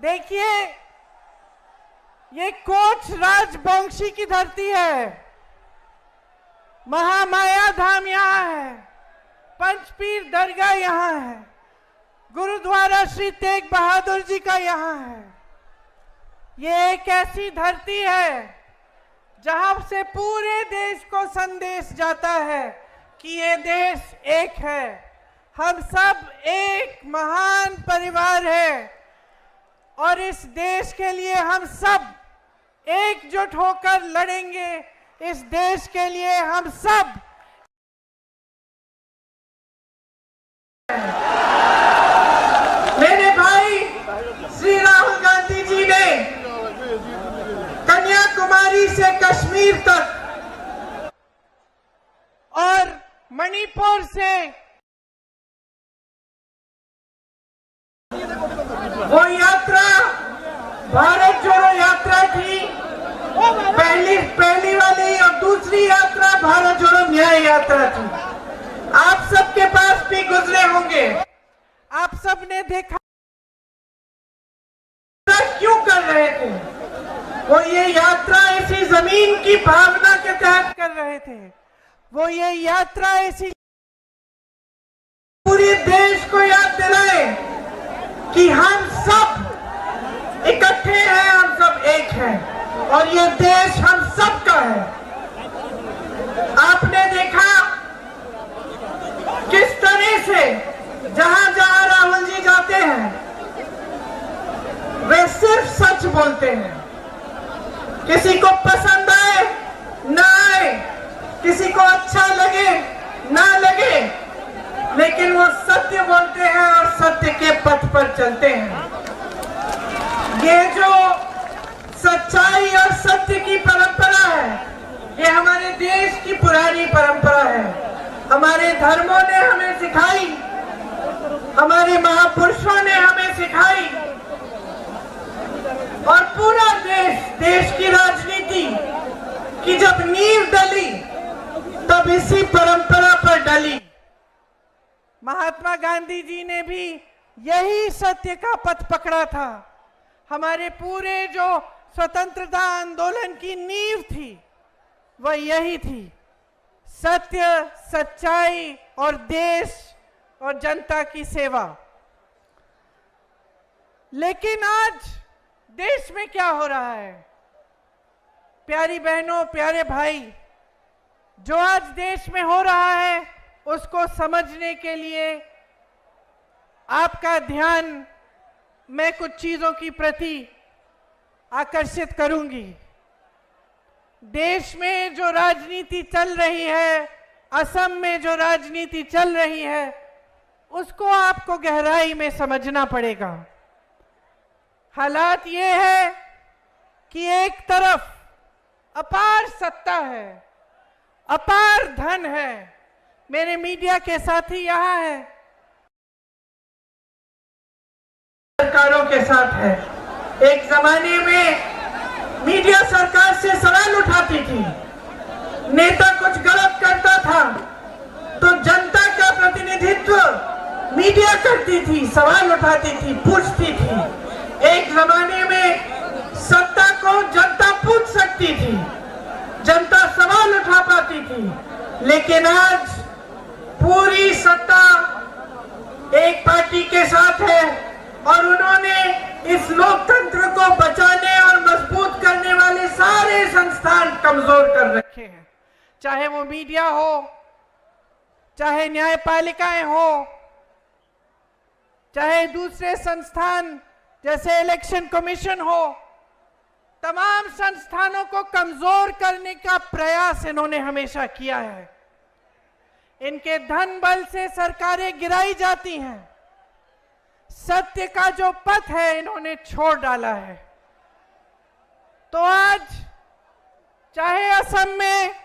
देखिए, ये कोच राजवंशी की धरती है, महामाया धाम यहाँ है, पंचपीर दरगाह यहाँ है, गुरुद्वारा श्री तेग बहादुर जी का यहाँ है। ये एक ऐसी धरती है जहां से पूरे देश को संदेश जाता है कि ये देश एक है, हम सब एक महान परिवार है और इस देश के लिए हम सब एकजुट होकर लड़ेंगे। इस देश के लिए हम सब मेरे भाई श्री राहुल गांधी जी ने कन्याकुमारी से कश्मीर तक और मणिपुर से वो यात्रा भारत जोड़ो यात्रा थी, पहली वाली, और दूसरी यात्रा भारत जोड़ो न्याय यात्रा थी। आप सबके पास भी गुजरे होंगे, आप सबने देखा क्यों कर रहे थे। वो ये यात्रा इसी जमीन की भावना के तहत कर रहे थे। वो ये यात्रा इसी पूरे देश को याद दिलाए कि हम सब इकट्ठे हैं, हम सब एक हैं और ये देश हम सब का है। आपने देखा किस तरह से जहां जहां राहुल जी जाते हैं वे सिर्फ सच बोलते हैं। किसी को पसंद आए ना आए, किसी को अच्छा लगे ना लगे, लेकिन वो सत्य बोलते हैं और सत्य के पथ पर चलते हैं। ये जो सच्चाई और सत्य की परंपरा है, ये हमारे देश की पुरानी परंपरा है। हमारे धर्मों ने हमें सिखाई, हमारे महापुरुषों ने हमें सिखाई और पूरा देश की राजनीति की जब नींव डली तब इसी परंपरा पर डली। महात्मा गांधी जी ने भी यही सत्य का पथ पकड़ा था। हमारे पूरे जो स्वतंत्रता आंदोलन की नींव थी वह यही थी, सत्य, सच्चाई और देश और जनता की सेवा। लेकिन आज देश में क्या हो रहा है, प्यारी बहनों, प्यारे भाई, जो आज देश में हो रहा है उसको समझने के लिए आपका ध्यान मैं कुछ चीजों की प्रति आकर्षित करूंगी। देश में जो राजनीति चल रही है, असम में जो राजनीति चल रही है, उसको आपको गहराई में समझना पड़ेगा। हालात ये है कि एक तरफ अपार सत्ता है, अपार धन है। मेरे मीडिया के साथी यहाँ हैं, सरकारों के साथ है। एक जमाने में मीडिया सरकार से सवाल उठाती थी, नेता कुछ गलत करता था तो जनता का प्रतिनिधित्व मीडिया करती थी, सवाल उठाती थी, पूछती थी। एक जमाने में सत्ता को जनता पूछ सकती थी, जनता सवाल उठा पाती थी। लेकिन आज पूरी सत्ता एक पार्टी के साथ है और उन्होंने इस लोकतंत्र को बचाने और मजबूत करने वाले सारे संस्थान कमजोर कर रखे हैं। चाहे वो मीडिया हो, चाहे न्यायपालिकाएं हो, चाहे दूसरे संस्थान जैसे इलेक्शन कमीशन हो, तमाम संस्थानों को कमजोर करने का प्रयास इन्होंने हमेशा किया है। इनके धन बल से सरकारें गिराई जाती हैं। सत्य का जो पथ है इन्होंने छोड़ डाला है। तो आज चाहे असम में,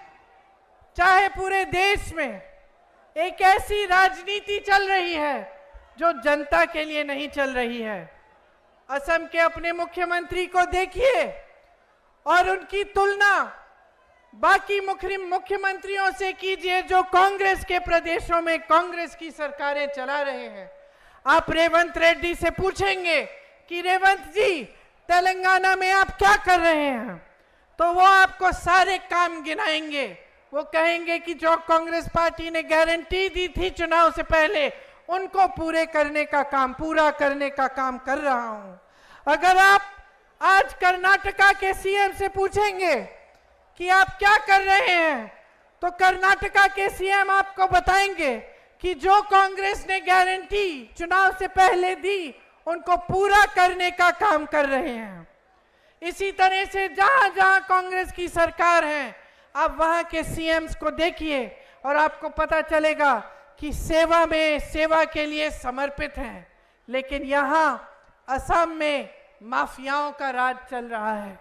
चाहे पूरे देश में एक ऐसी राजनीति चल रही है जो जनता के लिए नहीं चल रही है। असम के अपने मुख्यमंत्री को देखिए और उनकी तुलना बाकी मुख्यमंत्रियों से कीजिए जो कांग्रेस के प्रदेशों में कांग्रेस की सरकारें चला रहे हैं। आप रेवंत रेड्डी से पूछेंगे कि रेवंत जी तेलंगाना में आप क्या कर रहे हैं, तो वो आपको सारे काम गिनाएंगे। वो कहेंगे कि जो कांग्रेस पार्टी ने गारंटी दी थी चुनाव से पहले, उनको पूरा करने का काम कर रहा हूं। अगर आप आज कर्नाटका के सीएम से पूछेंगे कि आप क्या कर रहे हैं, तो कर्नाटका के सीएम आपको बताएंगे कि जो कांग्रेस ने गारंटी चुनाव से पहले दी, उनको पूरा करने का काम कर रहे हैं। इसी तरह से जहां जहां कांग्रेस की सरकार है, आप वहां के सीएम्स को देखिए और आपको पता चलेगा कि सेवा में, सेवा के लिए समर्पित हैं। लेकिन यहां असम में माफियाओं का राज चल रहा है।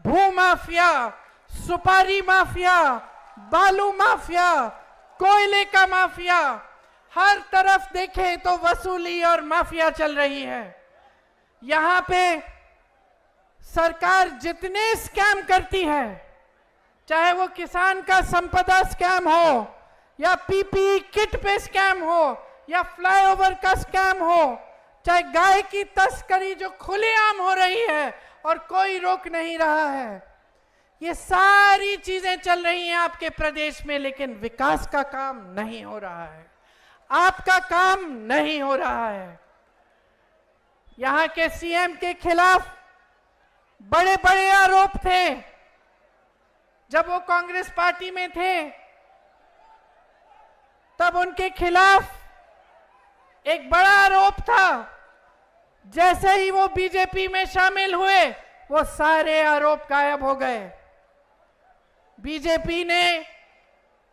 भू माफिया, सुपारी माफिया, बालू माफिया, कोयले का माफिया, हर तरफ देखें तो वसूली और माफिया चल रही है। यहां पे सरकार जितने स्कैम करती है, चाहे वो किसान का संपदा स्कैम हो, या पीपीई किट पे स्कैम हो, या फ्लाईओवर का स्कैम हो, चाहे गाय की तस्करी जो खुलेआम हो रही है और कोई रोक नहीं रहा है, ये सारी चीजें चल रही हैं आपके प्रदेश में, लेकिन विकास का काम नहीं हो रहा है, आपका काम नहीं हो रहा है। यहां के सीएम के खिलाफ बड़े बड़े आरोप थे जब वो कांग्रेस पार्टी में थे, तब उनके खिलाफ एक बड़ा आरोप था। जैसे ही वो बीजेपी में शामिल हुए, वो सारे आरोप गायब हो गए। बीजेपी ने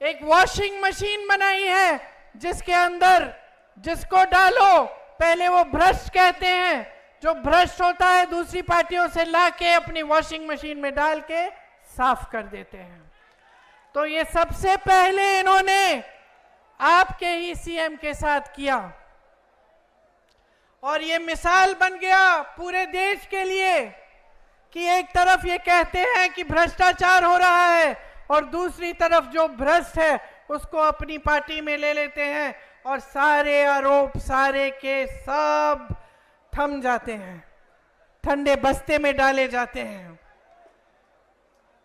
एक वॉशिंग मशीन बनाई है, जिसके अंदर जिसको डालो पहले वो भ्रष्ट कहते हैं, जो भ्रष्ट होता है दूसरी पार्टियों से लाके अपनी वॉशिंग मशीन में डाल के साफ कर देते हैं। तो ये सबसे पहले इन्होंने आपके ही सीएम के साथ किया, और ये मिसाल बन गया पूरे देश के लिए कि एक तरफ ये कहते हैं कि भ्रष्टाचार हो रहा है, और दूसरी तरफ जो भ्रष्ट है उसको अपनी पार्टी में ले लेते हैं, और सारे आरोप सारे के सब थम जाते हैं, ठंडे बस्ते में डाले जाते हैं।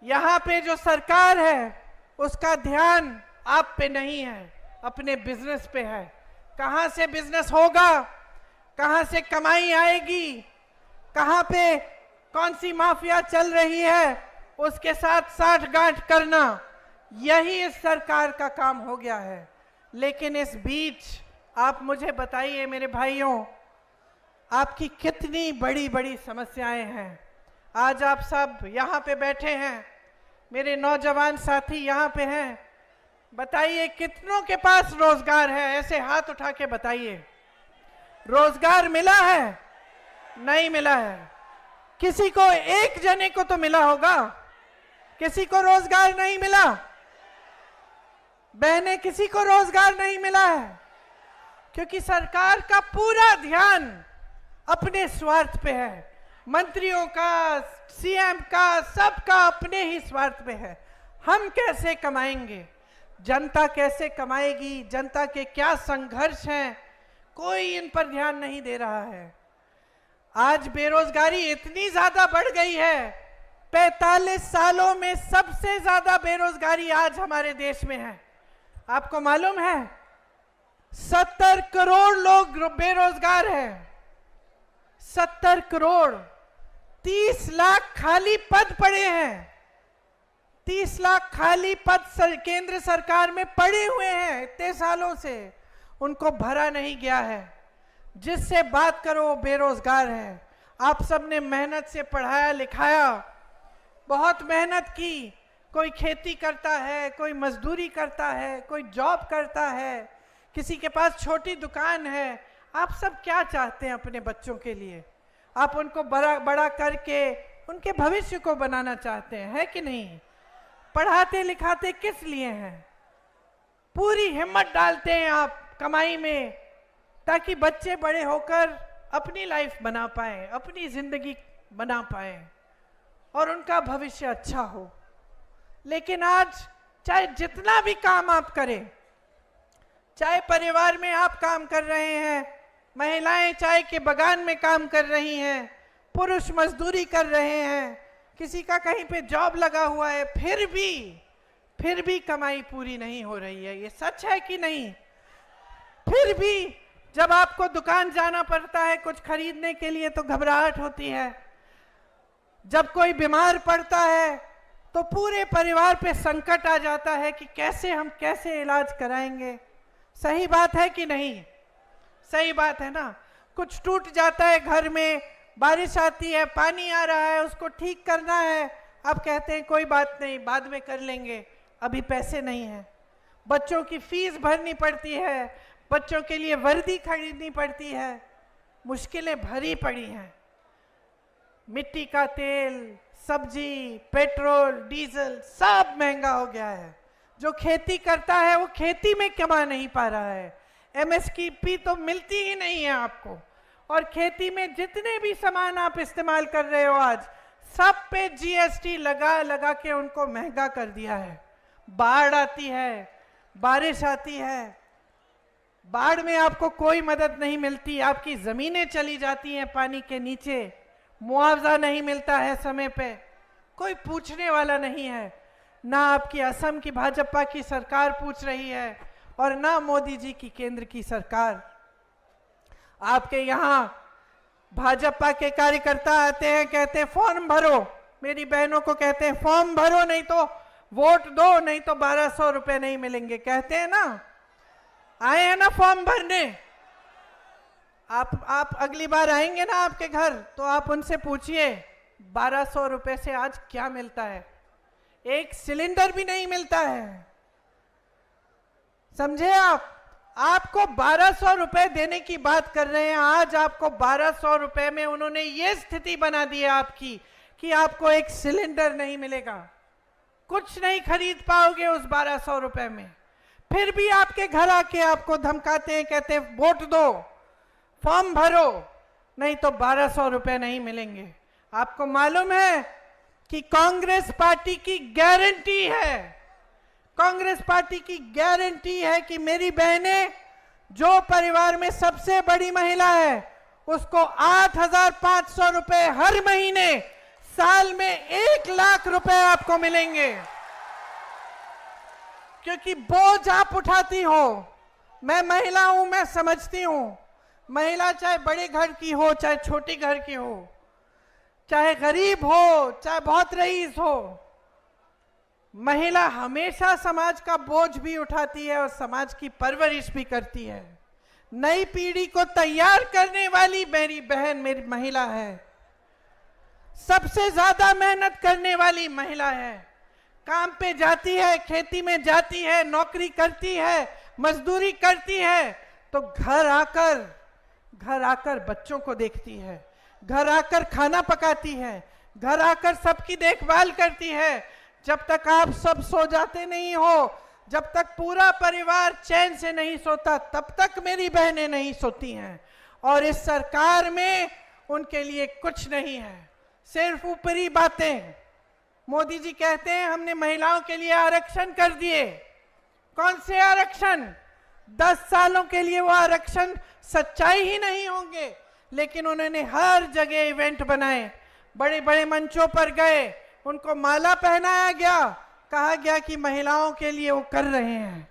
यहां पे जो सरकार है उसका ध्यान आप पे नहीं है, अपने बिजनेस पे है। कहां से बिजनेस होगा, कहां से कमाई आएगी, कहां पे कौन सी माफिया चल रही है, उसके साथ साठगांठ करना, यही इस सरकार का काम हो गया है। लेकिन इस बीच आप मुझे बताइए मेरे भाइयों, आपकी कितनी बड़ी बड़ी समस्याएं हैं। आज आप सब यहाँ पे बैठे हैं, मेरे नौजवान साथी यहाँ पे हैं, बताइए कितनों के पास रोजगार है? ऐसे हाथ उठा के बताइए। रोजगार मिला है? नहीं मिला है। किसी को, एक जने को तो मिला होगा, किसी को रोजगार नहीं मिला? बहने, किसी को रोजगार नहीं मिला है, क्योंकि सरकार का पूरा ध्यान अपने स्वार्थ पे है। मंत्रियों का, सीएम का, सबका अपने ही स्वार्थ पे है। हम कैसे कमाएंगे, जनता कैसे कमाएगी, जनता के क्या संघर्ष हैं, कोई इन पर ध्यान नहीं दे रहा है। आज बेरोजगारी इतनी ज्यादा बढ़ गई है, 45 सालों में सबसे ज्यादा बेरोजगारी आज हमारे देश में है। आपको मालूम है 70 करोड़ लोग बेरोजगार हैं, 70 करोड़। 30 लाख खाली पद पड़े हैं, 30 लाख खाली पद केंद्र सरकार में पड़े हुए हैं इतने सालों से, उनको भरा नहीं गया है। जिससे बात करो वो बेरोजगार है। आप सबने मेहनत से पढ़ाया लिखाया, बहुत मेहनत की, कोई खेती करता है, कोई मजदूरी करता है, कोई जॉब करता है, किसी के पास छोटी दुकान है। आप सब क्या चाहते हैं अपने बच्चों के लिए? आप उनको बड़ा करके उनके भविष्य को बनाना चाहते हैं, है कि नहीं? पढ़ाते लिखाते किस लिए हैं? पूरी हिम्मत डालते हैं आप कमाई में, ताकि बच्चे बड़े होकर अपनी लाइफ बना पाएं, अपनी जिंदगी बना पाएं और उनका भविष्य अच्छा हो। लेकिन आज चाहे जितना भी काम आप करें, चाहे परिवार में आप काम कर रहे हैं, महिलाएं चाय के बगान में काम कर रही हैं, पुरुष मजदूरी कर रहे हैं, किसी का कहीं पे जॉब लगा हुआ है, फिर भी कमाई पूरी नहीं हो रही है। ये सच है कि नहीं? फिर भी जब आपको दुकान जाना पड़ता है कुछ खरीदने के लिए तो घबराहट होती है। जब कोई बीमार पड़ता है तो पूरे परिवार पे संकट आ जाता है कि कैसे इलाज कराएंगे। सही बात है कि नहीं? सही बात है ना। कुछ टूट जाता है घर में, बारिश आती है, पानी आ रहा है, उसको ठीक करना है, अब कहते हैं कोई बात नहीं, बाद में कर लेंगे, अभी पैसे नहीं है। बच्चों की फीस भरनी पड़ती है, बच्चों के लिए वर्दी खरीदनी पड़ती है, मुश्किलें भरी पड़ी हैं। मिट्टी का तेल, सब्जी, पेट्रोल, डीजल सब महंगा हो गया है। जो खेती करता है वो खेती में कमा नहीं पा रहा है, एमएसपी तो मिलती ही नहीं है आपको। और खेती में जितने भी सामान आप इस्तेमाल कर रहे हो आज, सब पे जीएसटी लगा के उनको महंगा कर दिया है। बाढ़ आती है, बारिश आती है, बाढ़ में आपको कोई मदद नहीं मिलती, आपकी जमीनें चली जाती हैं पानी के नीचे, मुआवजा नहीं मिलता है समय पे, कोई पूछने वाला नहीं है। ना आपकी असम की भाजपा की सरकार पूछ रही है और ना मोदी जी की केंद्र की सरकार। आपके यहाँ भाजपा के कार्यकर्ता आते हैं, कहते हैं फॉर्म भरो, मेरी बहनों को कहते हैं फॉर्म भरो नहीं तो वोट दो, नहीं तो 1200 रुपए नहीं मिलेंगे, कहते हैं ना। आए हैं ना फॉर्म भरने? आप अगली बार आएंगे ना आपके घर तो आप उनसे पूछिए 1200 रुपए से आज क्या मिलता है। एक सिलेंडर भी नहीं मिलता है, समझे आप? आपको 1200 रुपए देने की बात कर रहे हैं। आज आपको 1200 रुपए में उन्होंने ये स्थिति बना दी है आपकी कि आपको एक सिलेंडर नहीं मिलेगा, कुछ नहीं खरीद पाओगे उस 1200 रुपए में। फिर भी आपके घर आके आपको धमकाते हैं, कहते हैं वोट दो, फॉर्म भरो, नहीं तो 1200 रुपए नहीं मिलेंगे। आपको मालूम है कि कांग्रेस पार्टी की गारंटी है, कांग्रेस पार्टी की गारंटी है कि मेरी बहनें, जो परिवार में सबसे बड़ी महिला है, उसको 8,500 रुपए हर महीने, साल में 1 लाख रुपए आपको मिलेंगे। क्योंकि बोझ आप उठाती हो। मैं महिला हूं, मैं समझती हूं, महिला चाहे बड़े घर की हो, चाहे छोटी घर की हो, चाहे गरीब हो, चाहे बहुत रईस हो, महिला हमेशा समाज का बोझ भी उठाती है और समाज की परवरिश भी करती है। नई पीढ़ी को तैयार करने वाली मेरी बहन मेरी महिला है, सबसे ज्यादा मेहनत करने वाली महिला है। काम पे जाती है, खेती में जाती है, नौकरी करती है, मजदूरी करती है, तो घर आकर बच्चों को देखती है, घर आकर खाना पकाती है, घर आकर सबकी देखभाल करती है। जब तक आप सब सो जाते नहीं हो, जब तक पूरा परिवार चैन से नहीं सोता, तब तक मेरी बहनें नहीं सोती हैं। और इस सरकार में उनके लिए कुछ नहीं है, सिर्फ ऊपरी बातें। मोदी जी कहते हैं हमने महिलाओं के लिए आरक्षण कर दिए। कौन से आरक्षण? 10 सालों के लिए वो आरक्षण सच्चाई ही नहीं होंगे, लेकिन उन्होंने हर जगह इवेंट बनाए, बड़े बड़े मंचों पर गए, उनको माला पहनाया गया, कहा गया कि महिलाओं के लिए वो कर रहे हैं।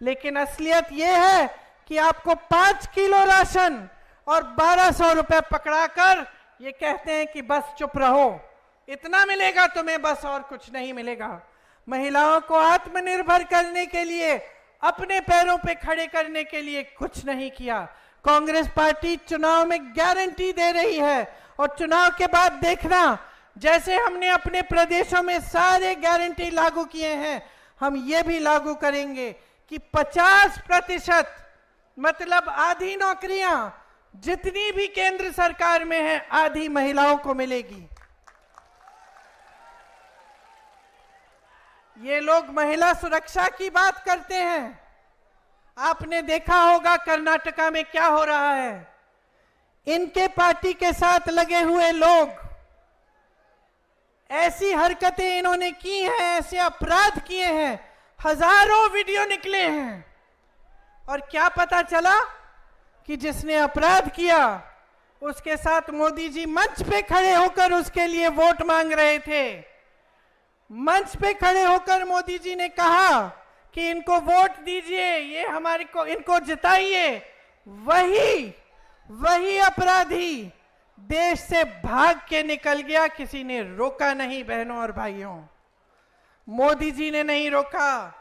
लेकिन असलियत ये है कि आपको 5 किलो राशन और 1200 रुपए पकड़ाकर ये कहते हैं कि बस चुप रहो, इतना मिलेगा तुम्हें, बस और कुछ नहीं मिलेगा। महिलाओं को आत्मनिर्भर करने के लिए, अपने पैरों पे खड़े करने के लिए कुछ नहीं किया। कांग्रेस पार्टी चुनाव में गारंटी दे रही है और चुनाव के बाद देखना, जैसे हमने अपने प्रदेशों में सारे गारंटी लागू किए हैं, हम ये भी लागू करेंगे कि 50% मतलब आधी नौकरियां जितनी भी केंद्र सरकार में है, आधी महिलाओं को मिलेगी। ये लोग महिला सुरक्षा की बात करते हैं। आपने देखा होगा कर्नाटका में क्या हो रहा है। इनके पार्टी के साथ लगे हुए लोग, ऐसी हरकतें इन्होंने की हैं, ऐसे अपराध किए हैं, हजारों वीडियो निकले हैं। और क्या पता चला कि जिसने अपराध किया उसके साथ मोदी जी मंच पे खड़े होकर उसके लिए वोट मांग रहे थे। मंच पे खड़े होकर मोदी जी ने कहा कि इनको वोट दीजिए, ये हमारे को इनको जिताइए। वही अपराधी देश से भाग के निकल गया, किसी ने रोका नहीं। बहनों और भाइयों, मोदी जी ने नहीं रोका,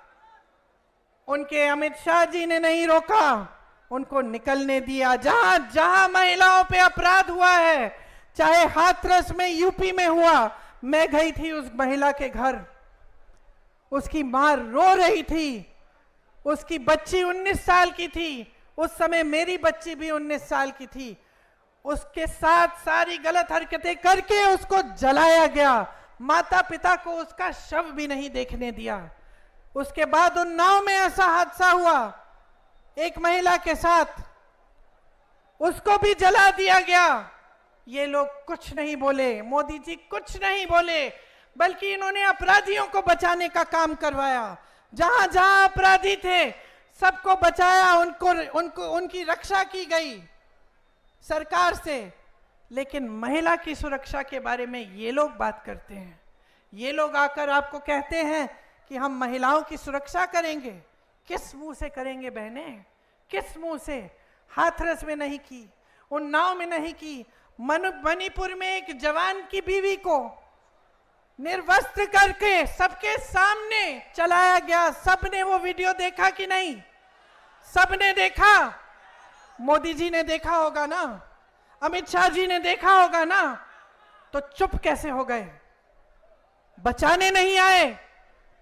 उनके अमित शाह जी ने नहीं रोका, उनको निकलने दिया। जहां जहां महिलाओं पे अपराध हुआ है, चाहे हाथरस में यूपी में हुआ, मैं गई थी उस महिला के घर, उसकी मां रो रही थी, उसकी बच्ची 19 साल की थी, उस समय मेरी बच्ची भी 19 साल की थी। उसके साथ सारी गलत हरकतें करके उसको जलाया गया, माता पिता को उसका शव भी नहीं देखने दिया। उसके बाद उन्नाव में ऐसा हादसा हुआ एक महिला के साथ, उसको भी जला दिया गया। ये लोग कुछ नहीं बोले, मोदी जी कुछ नहीं बोले, बल्कि इन्होंने अपराधियों को बचाने का काम करवाया। जहां जहां अपराधी थे सबको बचाया, उनकी रक्षा की गई सरकार से। लेकिन महिला की सुरक्षा के बारे में ये लोग बात करते हैं। ये लोग आकर आपको कहते हैं कि हम महिलाओं की सुरक्षा करेंगे। किस मुंह से करेंगे बहने, किस मुंह से? हाथरस में नहीं की, उन्नाव में नहीं की, मणिपुर में एक जवान की बीवी को निर्वस्त्र करके सबके सामने चलाया गया। सबने वो वीडियो देखा कि नहीं? सबने देखा। मोदी जी ने देखा होगा ना, अमित शाह जी ने देखा होगा ना, तो चुप कैसे हो गए? बचाने नहीं आए,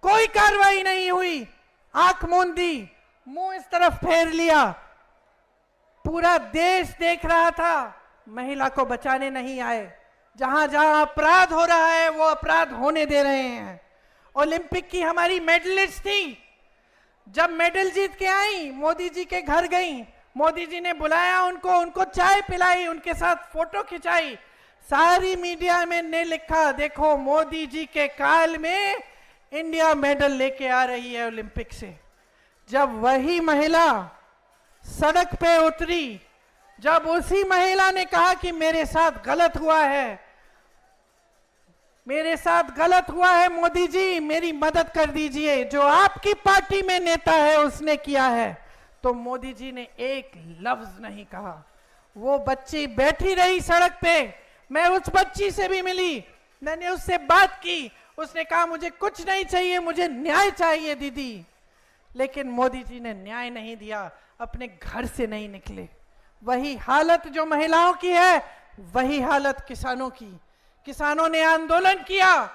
कोई कार्रवाई नहीं हुई, आंख मूंद दी, मुंह इस तरफ फेर लिया। पूरा देश देख रहा था, महिला को बचाने नहीं आए। जहां जहां अपराध हो रहा है वो अपराध होने दे रहे हैं। ओलंपिक की हमारी मेडलिस्ट थी, जब मेडल जीत के आई मोदी जी के घर गई, मोदी जी ने बुलाया उनको चाय पिलाई, उनके साथ फोटो खिंचाई। सारी मीडिया में ने लिखा, देखो मोदी जी के काल में इंडिया मेडल लेके आ रही है ओलंपिक से। जब वही महिला सड़क पे उतरी, जब उसी महिला ने कहा कि मेरे साथ गलत हुआ है, मेरे साथ गलत हुआ है, मोदी जी मेरी मदद कर दीजिए, जो आपकी पार्टी में नेता है उसने किया है, तो मोदी जी ने एक लफ्ज नहीं कहा। वो बच्ची बैठी रही सड़क पे, मैं उस बच्ची से भी मिली, मैंने उससे बात की, उसने कहा मुझे कुछ नहीं चाहिए, मुझे न्याय चाहिए दीदी। लेकिन मोदी जी ने न्याय नहीं दिया, अपने घर से नहीं निकले। वही हालत जो महिलाओं की है, वही हालत किसानों की। किसानों ने आंदोलन किया,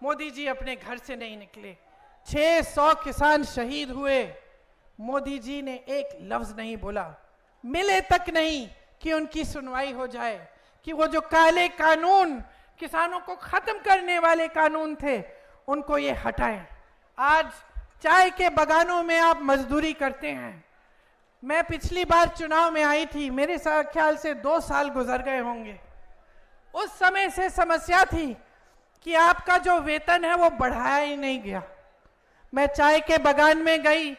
मोदी जी अपने घर से नहीं निकले। 600 किसान शहीद हुए, मोदी जी ने एक लफ्ज नहीं बोला, मिले तक नहीं कि उनकी सुनवाई हो जाए, कि वो जो काले कानून, किसानों को खत्म करने वाले कानून थे, उनको ये हटाएं। आज चाय के बागानों में आप मजदूरी करते हैं। मैं पिछली बार चुनाव में आई थी, मेरे साथ ख्याल से 2 साल गुजर गए होंगे। उस समय से समस्या थी कि आपका जो वेतन है वो बढ़ाया ही नहीं गया। मैं चाय के बागान में गई,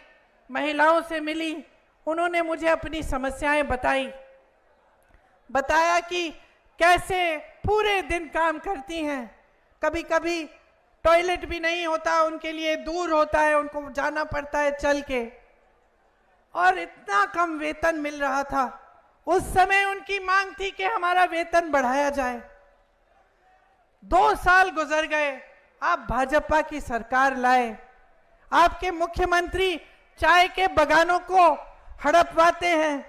महिलाओं से मिली, उन्होंने मुझे अपनी समस्याएं बताया कि कैसे पूरे दिन काम करती हैं, कभी कभी टॉयलेट भी नहीं होता, उनके लिए दूर होता है, उनको जाना पड़ता है चल के, और इतना कम वेतन मिल रहा था। उस समय उनकी मांग थी कि हमारा वेतन बढ़ाया जाए। 2 साल गुजर गए, आप भाजपा की सरकार लाए, आपके मुख्यमंत्री चाय के बागानों को हड़पवाते हैं,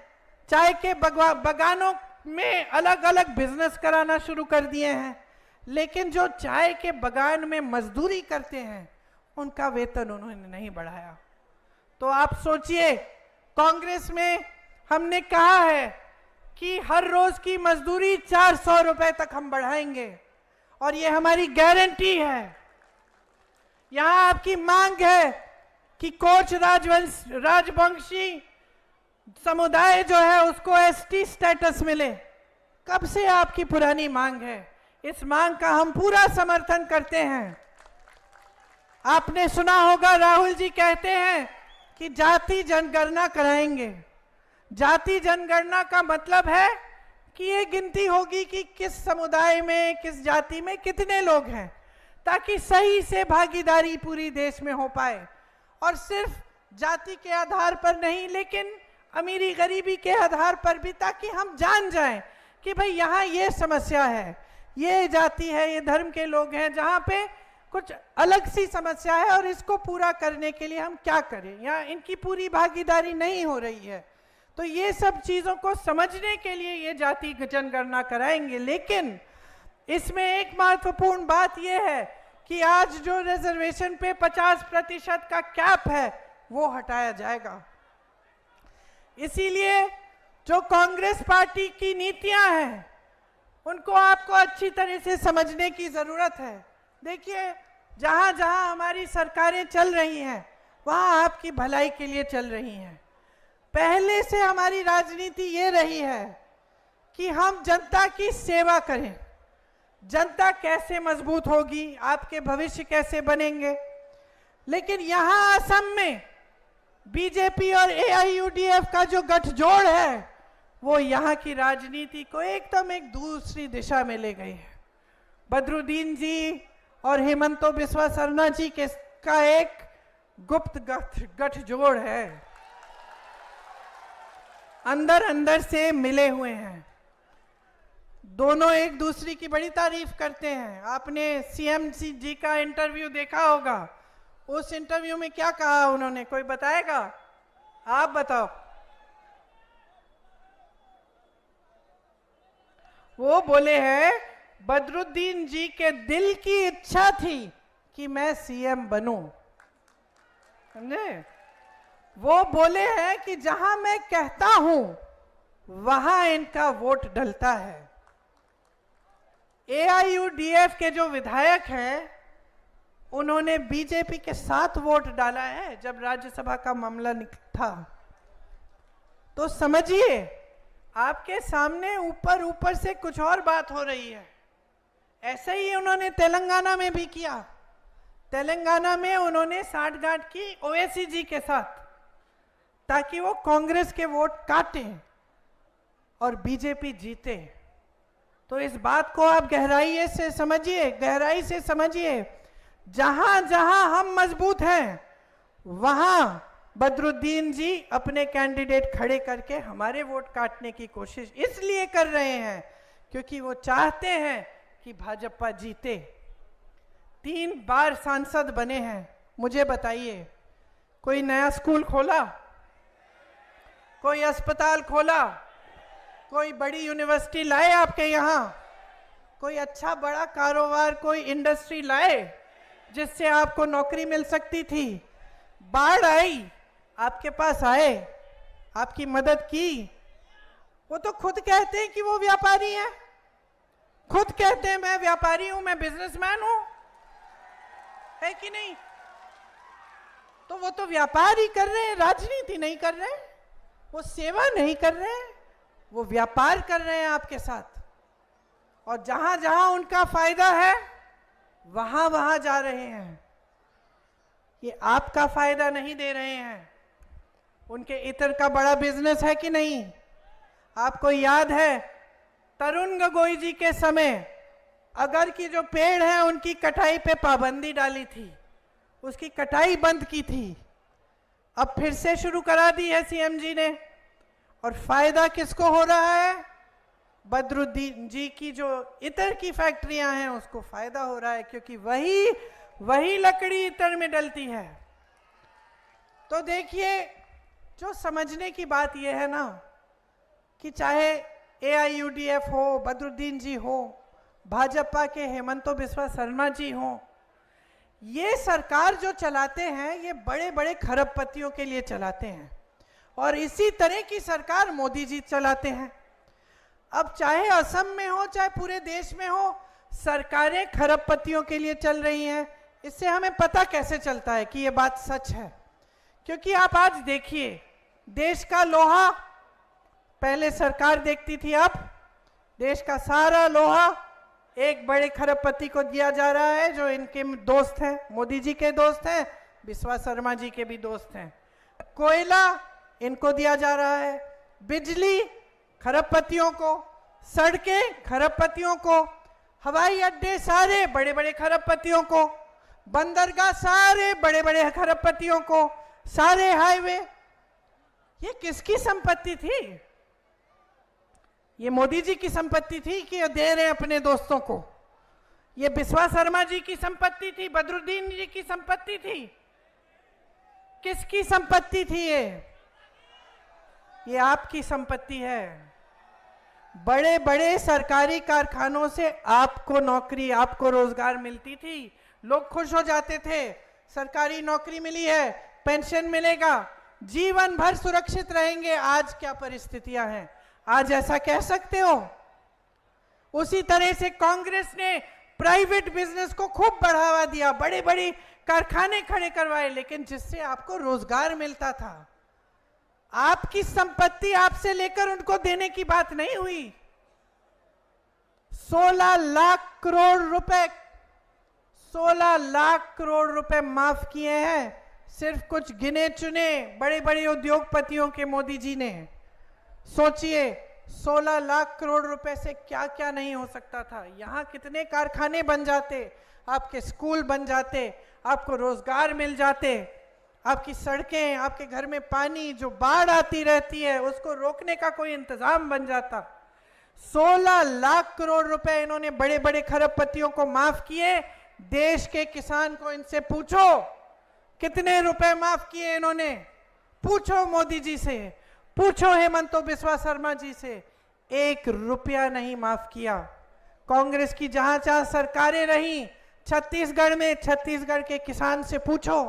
चाय के बागानों में अलग अलग बिजनेस कराना शुरू कर दिए हैं, लेकिन जो चाय के बागान में मजदूरी करते हैं उनका वेतन उन्होंने नहीं बढ़ाया। तो आप सोचिए, कांग्रेस में हमने कहा है कि हर रोज की मजदूरी 400 रुपए तक हम बढ़ाएंगे, और ये हमारी गारंटी है। यहां आपकी मांग है कि कोच राजवंशी समुदाय जो है उसको एसटी स्टेटस मिले। कब से आपकी पुरानी मांग है, इस मांग का हम पूरा समर्थन करते हैं। आपने सुना होगा राहुल जी कहते हैं कि जाति जनगणना कराएंगे। जाति जनगणना का मतलब है कि ये गिनती होगी कि किस समुदाय में, किस जाति में कितने लोग हैं, ताकि सही से भागीदारी पूरी देश में हो पाए। और सिर्फ जाति के आधार पर नहीं, लेकिन अमीरी गरीबी के आधार पर भी, ताकि हम जान जाएं कि भाई यहाँ ये समस्या है, ये जाति है, ये धर्म के लोग हैं जहाँ पे कुछ अलग सी समस्या है और इसको पूरा करने के लिए हम क्या करें, या इनकी पूरी भागीदारी नहीं हो रही है। तो ये सब चीज़ों को समझने के लिए ये जाति जनगणना कराएंगे। लेकिन इसमें एक महत्वपूर्ण बात यह है कि आज जो रिजर्वेशन पे 50% का कैप है वो हटाया जाएगा। इसीलिए जो कांग्रेस पार्टी की नीतियां हैं उनको आपको अच्छी तरह से समझने की ज़रूरत है। देखिए, जहाँ जहाँ हमारी सरकारें चल रही हैं वहाँ आपकी भलाई के लिए चल रही हैं। पहले से हमारी राजनीति ये रही है कि हम जनता की सेवा करें। जनता कैसे मजबूत होगी, आपके भविष्य कैसे बनेंगे। लेकिन यहाँ असम में बीजेपी और AIUDF का जो गठजोड़ है वो यहाँ की राजनीति को एकदम एक दूसरी दिशा में ले गई है। बदरुद्दीन जी और हेमंतो बिस्वा शर्मा जी के का एक गुप्त गठजोड़ है, अंदर अंदर से मिले हुए हैं। दोनों एक दूसरे की बड़ी तारीफ करते हैं। आपने CM जी का इंटरव्यू देखा होगा, उस इंटरव्यू में क्या कहा उन्होंने, कोई बताएगा? आप बताओ। वो बोले हैं बदरुद्दीन जी के दिल की इच्छा थी कि मैं CM बनूं, समझे? वो बोले हैं कि जहां मैं कहता हूं वहां इनका वोट डलता है। AIUDF के जो विधायक हैं उन्होंने बीजेपी के साथ वोट डाला है जब राज्यसभा का मामला था। तो समझिए, आपके सामने ऊपर ऊपर से कुछ और बात हो रही है। ऐसे ही उन्होंने तेलंगाना में भी किया। तेलंगाना में उन्होंने साठगांठ की ओवैसी जी के साथ, ताकि वो कांग्रेस के वोट काटें और बीजेपी जीते। तो इस बात को आप गहराई से समझिए। जहां जहां हम मजबूत हैं वहां बदरुद्दीन जी अपने कैंडिडेट खड़े करके हमारे वोट काटने की कोशिश इसलिए कर रहे हैं क्योंकि वो चाहते हैं कि भाजपा जीते। 3 बार सांसद बने हैं। मुझे बताइए, कोई नया स्कूल खोला, कोई अस्पताल खोला, कोई बड़ी यूनिवर्सिटी लाए आपके यहाँ, कोई अच्छा बड़ा कारोबार, कोई इंडस्ट्री लाए जिससे आपको नौकरी मिल सकती थी? बाढ़ आई, आपके पास आए, आपकी मदद की। वो तो खुद कहते हैं कि वो व्यापारी हैं, खुद कहते हैं मैं व्यापारी हूं, मैं बिजनेसमैन हूं, है कि नहीं? तो वो तो व्यापार ही कर रहे हैं, राजनीति नहीं कर रहे हैं, वो सेवा नहीं कर रहे हैं, वो व्यापार कर रहे हैं आपके साथ। और जहां जहां उनका फायदा है वहां वहां जा रहे हैं। ये आपका फायदा नहीं दे रहे हैं। उनके इतर का बड़ा बिजनेस है कि नहीं? आपको याद है तरुण गोगोई जी के समय अगर की जो पेड़ है उनकी कटाई पे पाबंदी डाली थी, उसकी कटाई बंद की थी, अब फिर से शुरू करा दी है CM जी ने। और फायदा किसको हो रहा है? बदरुद्दीन जी की जो इतर की फैक्ट्रियां हैं उसको फायदा हो रहा है, क्योंकि वही लकड़ी इतर में डलती है। तो देखिए, जो समझने की बात यह है ना कि चाहे AIUDF हो, बदरुद्दीन जी हो, भाजपा के हेमंतो बिस्वा शर्मा जी हो, ये सरकार जो चलाते हैं ये बड़े बड़े खरबपतियों के लिए चलाते हैं। और इसी तरह की सरकार मोदी जी चलाते हैं। अब चाहे असम में हो चाहे पूरे देश में हो, सरकारें खरबपतियों के लिए चल रही हैं। इससे हमें पता कैसे चलता है कि ये बात सच है? क्योंकि आप आज देखिए, देश का लोहा पहले सरकार देखती थी, अब देश का सारा लोहा एक बड़े खरबपति को दिया जा रहा है जो इनके दोस्त हैं, मोदी जी के दोस्त हैं, बिस्वा शर्मा जी के भी दोस्त हैं। कोयला इनको दिया जा रहा है, बिजली खरबपतियों को, सड़कें खरबपतियों को, हवाई अड्डे सारे बड़े बड़े खरबपतियों को, बंदरगाह सारे बड़े बड़े खरबपतियों को, सारे हाईवे। ये किसकी संपत्ति थी? ये मोदी जी की संपत्ति थी कि ये दे रहे हैं अपने दोस्तों को? ये बिस्वा शर्मा जी की संपत्ति थी? बदरुद्दीन जी की संपत्ति थी? किसकी संपत्ति थी ये आपकी संपत्ति है। बड़े बड़े सरकारी कारखानों से आपको नौकरी, आपको रोजगार मिलती थी, लोग खुश हो जाते थे, सरकारी नौकरी मिली है, पेंशन मिलेगा, जीवन भर सुरक्षित रहेंगे। आज क्या परिस्थितियां हैं? आज ऐसा कह सकते हो? उसी तरह से कांग्रेस ने प्राइवेट बिजनेस को खूब बढ़ावा दिया, बड़े बड़े कारखाने खड़े करवाए, लेकिन जिससे आपको रोजगार मिलता था। आपकी संपत्ति आपसे लेकर उनको देने की बात नहीं हुई। 16 लाख करोड़ रुपए, 16 लाख करोड़ रुपए माफ किए हैं सिर्फ कुछ गिने चुने बड़े बड़े उद्योगपतियों के मोदी जी ने। सोचिए 16 लाख करोड़ रुपए से क्या क्या नहीं हो सकता था। यहां कितने कारखाने बन जाते, आपके स्कूल बन जाते, आपको रोजगार मिल जाते, आपकी सड़कें, आपके घर में पानी, जो बाढ़ आती रहती है उसको रोकने का कोई इंतजाम बन जाता। 16 लाख करोड़ रुपए इन्होंने बड़े बड़े खरबपतियों को माफ किए। देश के किसान को इनसे पूछो कितने रुपए माफ किए इन्होंने। पूछो मोदी जी से, पूछो हेमंत बिस्वा शर्मा जी से, 1 रुपया नहीं माफ किया। कांग्रेस की जहां जहां सरकारें रही, छत्तीसगढ़ में छत्तीसगढ़ के किसान से पूछो,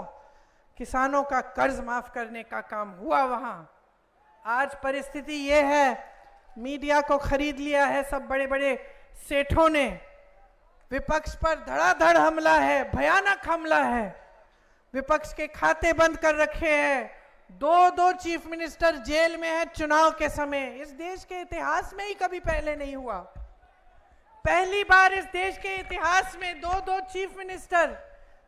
किसानों का कर्ज माफ करने का काम हुआ वहां। आज परिस्थिति ये है, मीडिया को खरीद लिया है सब बड़े बड़े सेठों ने, विपक्ष पर धड़ाधड़ हमला है, भयानक हमला है, विपक्ष के खाते बंद कर रखे हैं, 2 चीफ मिनिस्टर जेल में है चुनाव के समय। इस देश के इतिहास में ही कभी पहले नहीं हुआ। पहली बार इस देश के इतिहास में 2 चीफ मिनिस्टर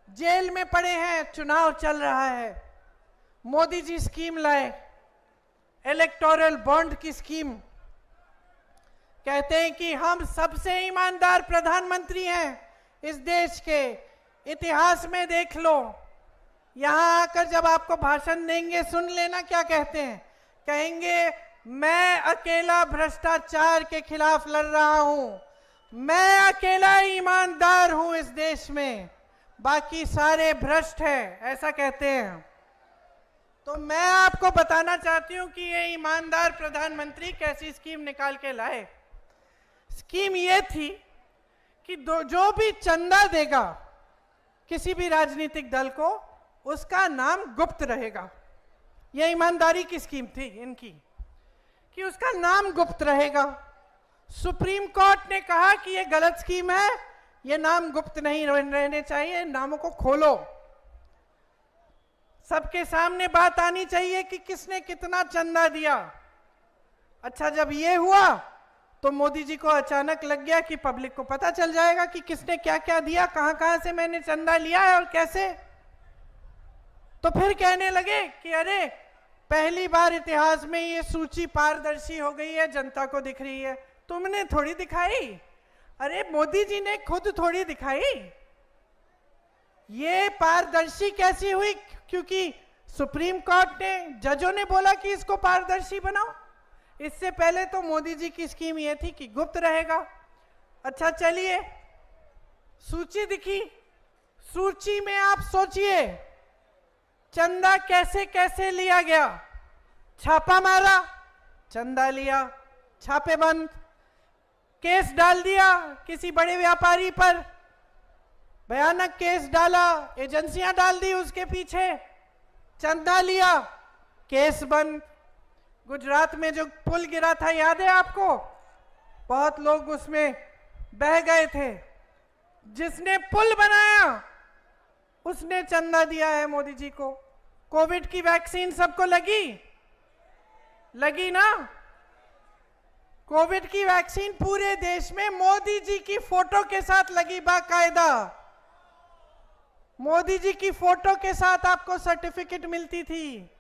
जेल में पड़े हैं, चुनाव चल रहा है। मोदी जी स्कीम लाए, इलेक्टोरल बॉन्ड की स्कीम। कहते हैं कि हम सबसे ईमानदार प्रधानमंत्री हैं इस देश के इतिहास में। देख लो, यहां आकर जब आपको भाषण देंगे सुन लेना क्या कहते हैं। कहेंगे मैं अकेला भ्रष्टाचार के खिलाफ लड़ रहा हूं, मैं अकेला ईमानदार हूं इस देश में, बाकी सारे भ्रष्ट हैं, ऐसा कहते हैं। तो मैं आपको बताना चाहती हूं कि ये ईमानदार प्रधानमंत्री कैसी स्कीम निकाल के लाए। स्कीम ये थी कि जो भी चंदा देगा किसी भी राजनीतिक दल को, उसका नाम गुप्त रहेगा। यह ईमानदारी की स्कीम थी इनकी कि उसका नाम गुप्त रहेगा। सुप्रीम कोर्ट ने कहा कि यह गलत स्कीम है, यह नाम गुप्त नहीं रहने चाहिए, नामों को खोलो, सबके सामने बात आनी चाहिए कि किसने कितना चंदा दिया। अच्छा, जब ये हुआ तो मोदी जी को अचानक लग गया कि पब्लिक को पता चल जाएगा कि किसने क्या क्या दिया, कहां कहां से मैंने चंदा लिया है और कैसे। तो फिर कहने लगे कि अरे पहली बार इतिहास में ये सूची पारदर्शी हो गई है, जनता को दिख रही है। तुमने थोड़ी दिखाई, अरे मोदी जी ने खुद थोड़ी दिखाई। ये पारदर्शी कैसी हुई? क्योंकि सुप्रीम कोर्ट ने, जजों ने बोला कि इसको पारदर्शी बनाओ। इससे पहले तो मोदी जी की स्कीम ये थी कि गुप्त रहेगा। अच्छा चलिए, सूची दिखी, सूची में आप सोचिए चंदा कैसे कैसे लिया गया। छापा मारा, चंदा लिया, छापे बंद, केस डाल दिया किसी बड़े व्यापारी पर, भयानक केस डाला, एजेंसियां डाल दी उसके पीछे, चंदा लिया, केस बंद। गुजरात में जो पुल गिरा था याद है आपको? बहुत लोग उसमें बह गए थे। जिसने पुल बनाया उसने चंदा दिया है मोदी जी को। कोविड की वैक्सीन सबको लगी? लगी ना? कोविड की वैक्सीन पूरे देश में मोदी जी की फोटो के साथ लगी, बाकायदा मोदी जी की फोटो के साथ आपको सर्टिफिकेट मिलती थी।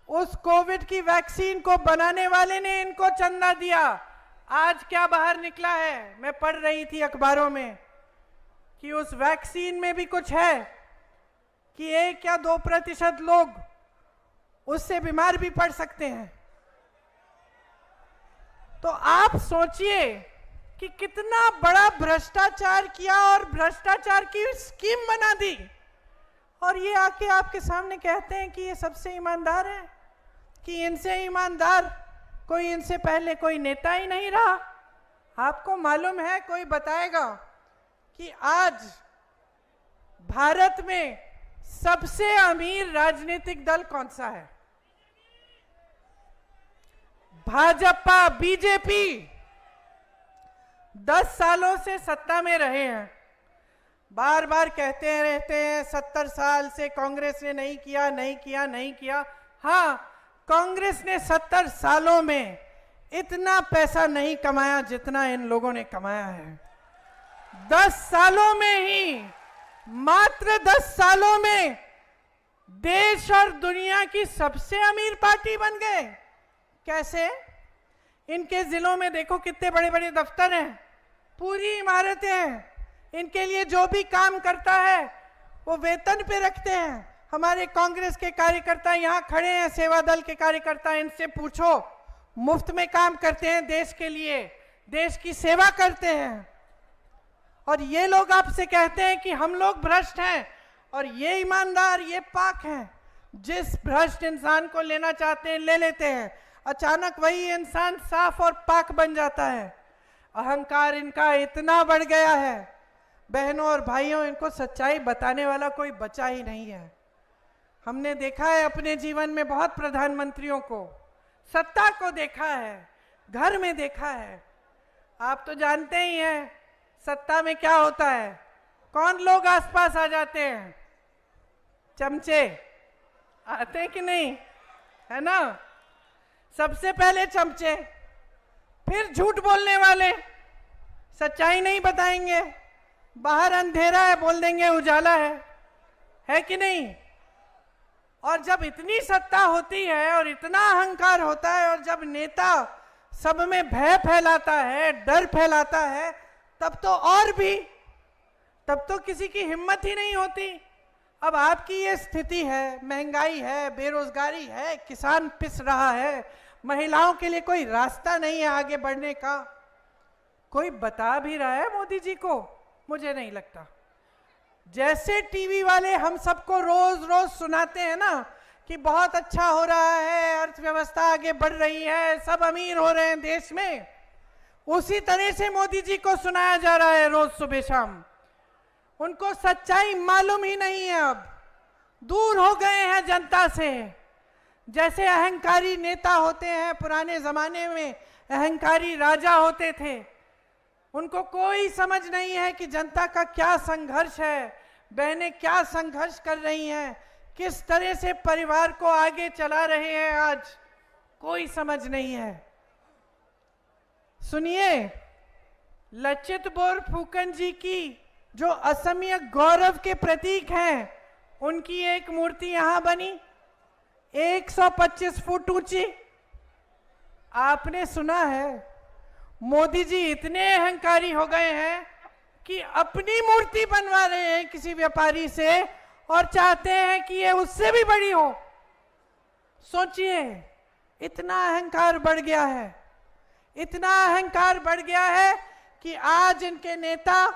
उस कोविड की वैक्सीन को बनाने वाले ने इनको चंदा दिया। आज क्या बाहर निकला है, मैं पढ़ रही थी अखबारों में कि उस वैक्सीन में भी कुछ है कि 1 या 2% लोग उससे बीमार भी पड़ सकते हैं। तो आप सोचिए कि कितना बड़ा भ्रष्टाचार किया और भ्रष्टाचार की स्कीम बना दी, और ये आके आपके सामने कहते हैं कि ये सबसे ईमानदार है, कि इनसे ईमानदार कोई इनसे पहले कोई नेता ही नहीं रहा। आपको मालूम है, कोई बताएगा कि आज भारत में सबसे अमीर राजनीतिक दल कौन सा है? भाजपा, बीजेपी 10 सालों से सत्ता में रहे हैं। बार बार कहते रहते हैं 70 साल से कांग्रेस ने नहीं किया, नहीं किया, नहीं किया। हाँ, कांग्रेस ने 70 सालों में इतना पैसा नहीं कमाया जितना इन लोगों ने कमाया है। 10 सालों में ही, मात्र 10 सालों में देश और दुनिया की सबसे अमीर पार्टी बन गए। कैसे? इनके जिलों में देखो कितने बड़े बड़े दफ्तर हैं, पूरी इमारतें हैं। इनके लिए जो भी काम करता है वो वेतन पे रखते हैं। हमारे कांग्रेस के कार्यकर्ता यहाँ खड़े हैं, सेवा दल के कार्यकर्ता, इनसे पूछो, मुफ्त में काम करते हैं देश के लिए, देश की सेवा करते हैं। और ये लोग आपसे कहते हैं कि हम लोग भ्रष्ट हैं और ये ईमानदार, ये पाक हैं। जिस भ्रष्ट इंसान को लेना चाहते हैं ले लेते हैं, अचानक वही इंसान साफ और पाक बन जाता है। अहंकार इनका इतना बढ़ गया है, बहनों और भाइयों, इनको सच्चाई बताने वाला कोई बचा ही नहीं है। हमने देखा है अपने जीवन में बहुत प्रधानमंत्रियों को, सत्ता को देखा है, घर में देखा है। आप तो जानते ही हैं सत्ता में क्या होता है, कौन लोग आसपास आ जाते हैं? चमचे आते हैं कि नहीं, है ना? सबसे पहले चमचे, फिर झूठ बोलने वाले, सच्चाई नहीं बताएंगे। बाहर अंधेरा है बोल देंगे उजाला है कि नहीं? और जब इतनी सत्ता होती है और इतना अहंकार होता है और जब नेता सब में भय फैलाता है, डर फैलाता है, तब तो और भी, तब तो किसी की हिम्मत ही नहीं होती। अब आपकी ये स्थिति है, महंगाई है, बेरोजगारी है, किसान पिस रहा है, महिलाओं के लिए कोई रास्ता नहीं है आगे बढ़ने का। कोई बता भी रहा है मोदी जी को? मुझे नहीं लगता। जैसे टीवी वाले हम सबको रोज रोज सुनाते हैं ना कि बहुत अच्छा हो रहा है, अर्थव्यवस्था आगे बढ़ रही है, सब अमीर हो रहे हैं देश में, उसी तरह से मोदी जी को सुनाया जा रहा है रोज सुबह शाम। उनको सच्चाई मालूम ही नहीं है, अब दूर हो गए हैं जनता से। जैसे अहंकारी नेता होते हैं, पुराने जमाने में अहंकारी राजा होते थे, उनको कोई समझ नहीं है कि जनता का क्या संघर्ष है, बहनें क्या संघर्ष कर रही हैं, किस तरह से परिवार को आगे चला रहे हैं, आज कोई समझ नहीं है। सुनिए, लचित बोरफुकन जी की जो असमिया गौरव के प्रतीक हैं, उनकी एक मूर्ति यहां बनी 125 फुट ऊंची। आपने सुना है मोदी जी इतने अहंकारी हो गए हैं कि अपनी मूर्ति बनवा रहे हैं किसी व्यापारी से और चाहते हैं कि ये उससे भी बड़ी हो। सोचिए, इतना अहंकार बढ़ गया है, इतना अहंकार बढ़ गया है कि आज इनके नेता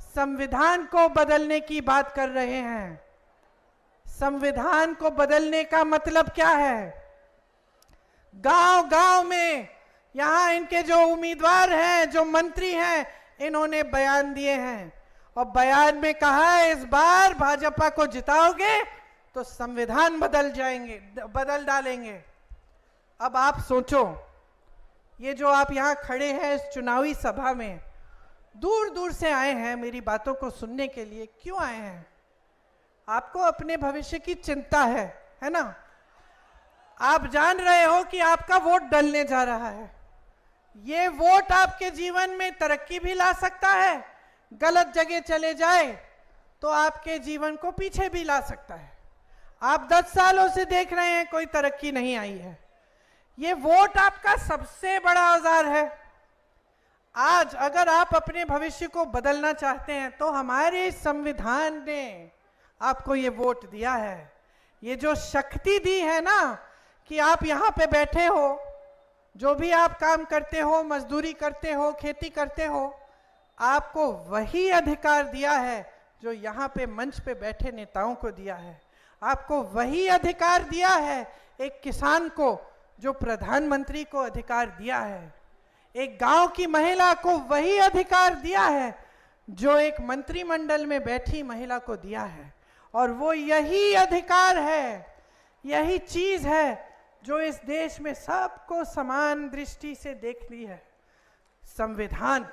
संविधान को बदलने की बात कर रहे हैं। संविधान को बदलने का मतलब क्या है? गांव गांव में यहां इनके जो उम्मीदवार हैं, जो मंत्री हैं, इन्होंने बयान दिए हैं और बयान में कहा है इस बार भाजपा को जिताओगे तो संविधान बदल डालेंगे। अब आप सोचो, ये जो आप यहां खड़े हैं इस चुनावी सभा में, दूर दूर से आए हैं मेरी बातों को सुनने के लिए। क्यों आए हैं? आपको अपने भविष्य की चिंता है ना? आप जान रहे हो कि आपका वोट डलने जा रहा है। ये वोट आपके जीवन में तरक्की भी ला सकता है, गलत जगह चले जाए तो आपके जीवन को पीछे भी ला सकता है। आप 10 सालों से देख रहे हैं कोई तरक्की नहीं आई है। ये वोट आपका सबसे बड़ा औजार है। आज अगर आप अपने भविष्य को बदलना चाहते हैं तो हमारे संविधान ने आपको ये वोट दिया है। ये जो शक्ति दी है ना कि आप यहाँ पे बैठे हो, जो भी आप काम करते हो, मजदूरी करते हो, खेती करते हो, आपको वही अधिकार दिया है जो यहाँ पे मंच पे बैठे नेताओं को दिया है। आपको वही अधिकार दिया है एक किसान को जो प्रधानमंत्री को अधिकार दिया है। एक गांव की महिला को वही अधिकार दिया है जो एक मंत्रिमंडल में बैठी महिला को दिया है। और वो यही अधिकार है, यही चीज है जो इस देश में सबको समान दृष्टि से देख ली है, संविधान।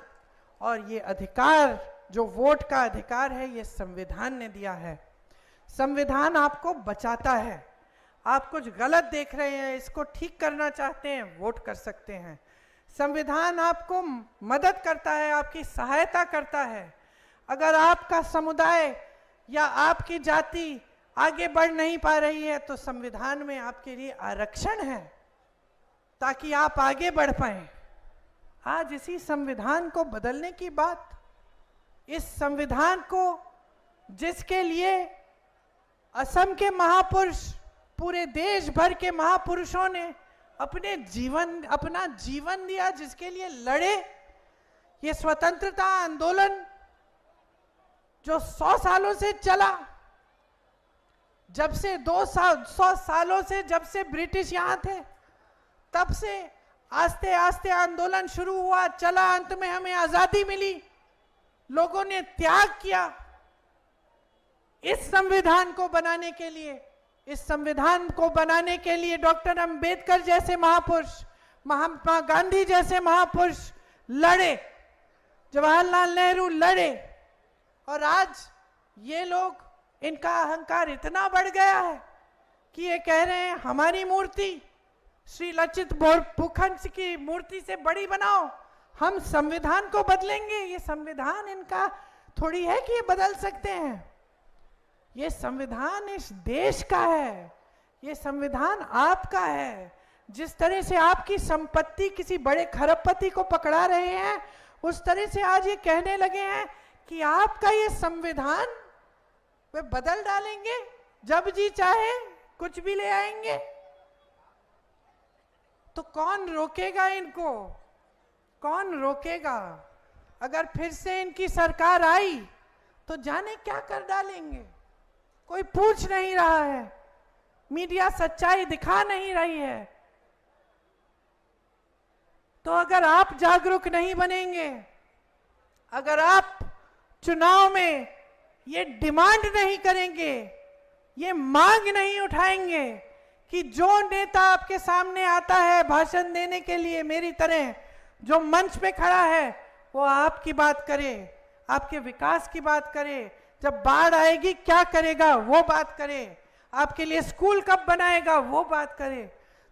और ये अधिकार जो वोट का अधिकार है, ये संविधान ने दिया है। संविधान आपको बचाता है। आप कुछ गलत देख रहे हैं, इसको ठीक करना चाहते हैं, वोट कर सकते हैं। संविधान आपको मदद करता है, आपकी सहायता करता है। अगर आपका समुदाय या आपकी जाति आगे बढ़ नहीं पा रही है तो संविधान में आपके लिए आरक्षण है ताकि आप आगे बढ़ पाएं। आज इसी संविधान को बदलने की बात, इस संविधान को जिसके लिए असम के महापुरुष, पूरे देश भर के महापुरुषों ने अपना जीवन दिया, जिसके लिए लड़े, ये स्वतंत्रता आंदोलन जो 100 सालों से चला, जब से 200 सालों से, जब से ब्रिटिश यहां थे, तब से आस्ते आस्ते आंदोलन शुरू हुआ, चला, अंत में हमें आजादी मिली, लोगों ने त्याग किया इस संविधान को बनाने के लिए। इस संविधान को बनाने के लिए डॉक्टर अंबेडकर जैसे महापुरुष, महात्मा गांधी जैसे महापुरुष लड़े, जवाहरलाल नेहरू लड़े। और आज ये लोग, इनका अहंकार इतना बढ़ गया है कि ये कह रहे हैं हमारी मूर्ति श्री लचित बोरफुकन की मूर्ति से बड़ी बनाओ, हम संविधान को बदलेंगे। ये संविधान इनका थोड़ी है कि ये बदल सकते हैं। ये संविधान इस देश का है, ये संविधान आपका है। जिस तरह से आपकी संपत्ति किसी बड़े खरबपति को पकड़ा रहे हैं, उस तरह से आज ये कहने लगे हैं कि आपका ये संविधान वे बदल डालेंगे, जब जी चाहे कुछ भी ले आएंगे। तो कौन रोकेगा इनको? कौन रोकेगा? अगर फिर से इनकी सरकार आई तो जाने क्या कर डालेंगे। कोई पूछ नहीं रहा है, मीडिया सच्चाई दिखा नहीं रही है। तो अगर आप जागरूक नहीं बनेंगे, अगर आप चुनाव में ये डिमांड नहीं करेंगे, ये मांग नहीं उठाएंगे कि जो नेता आपके सामने आता है भाषण देने के लिए, मेरी तरह जो मंच पे खड़ा है, वो आपकी बात करे, आपके विकास की बात करे, जब बाढ़ आएगी क्या करेगा वो बात करे, आपके लिए स्कूल कब बनाएगा वो बात करे,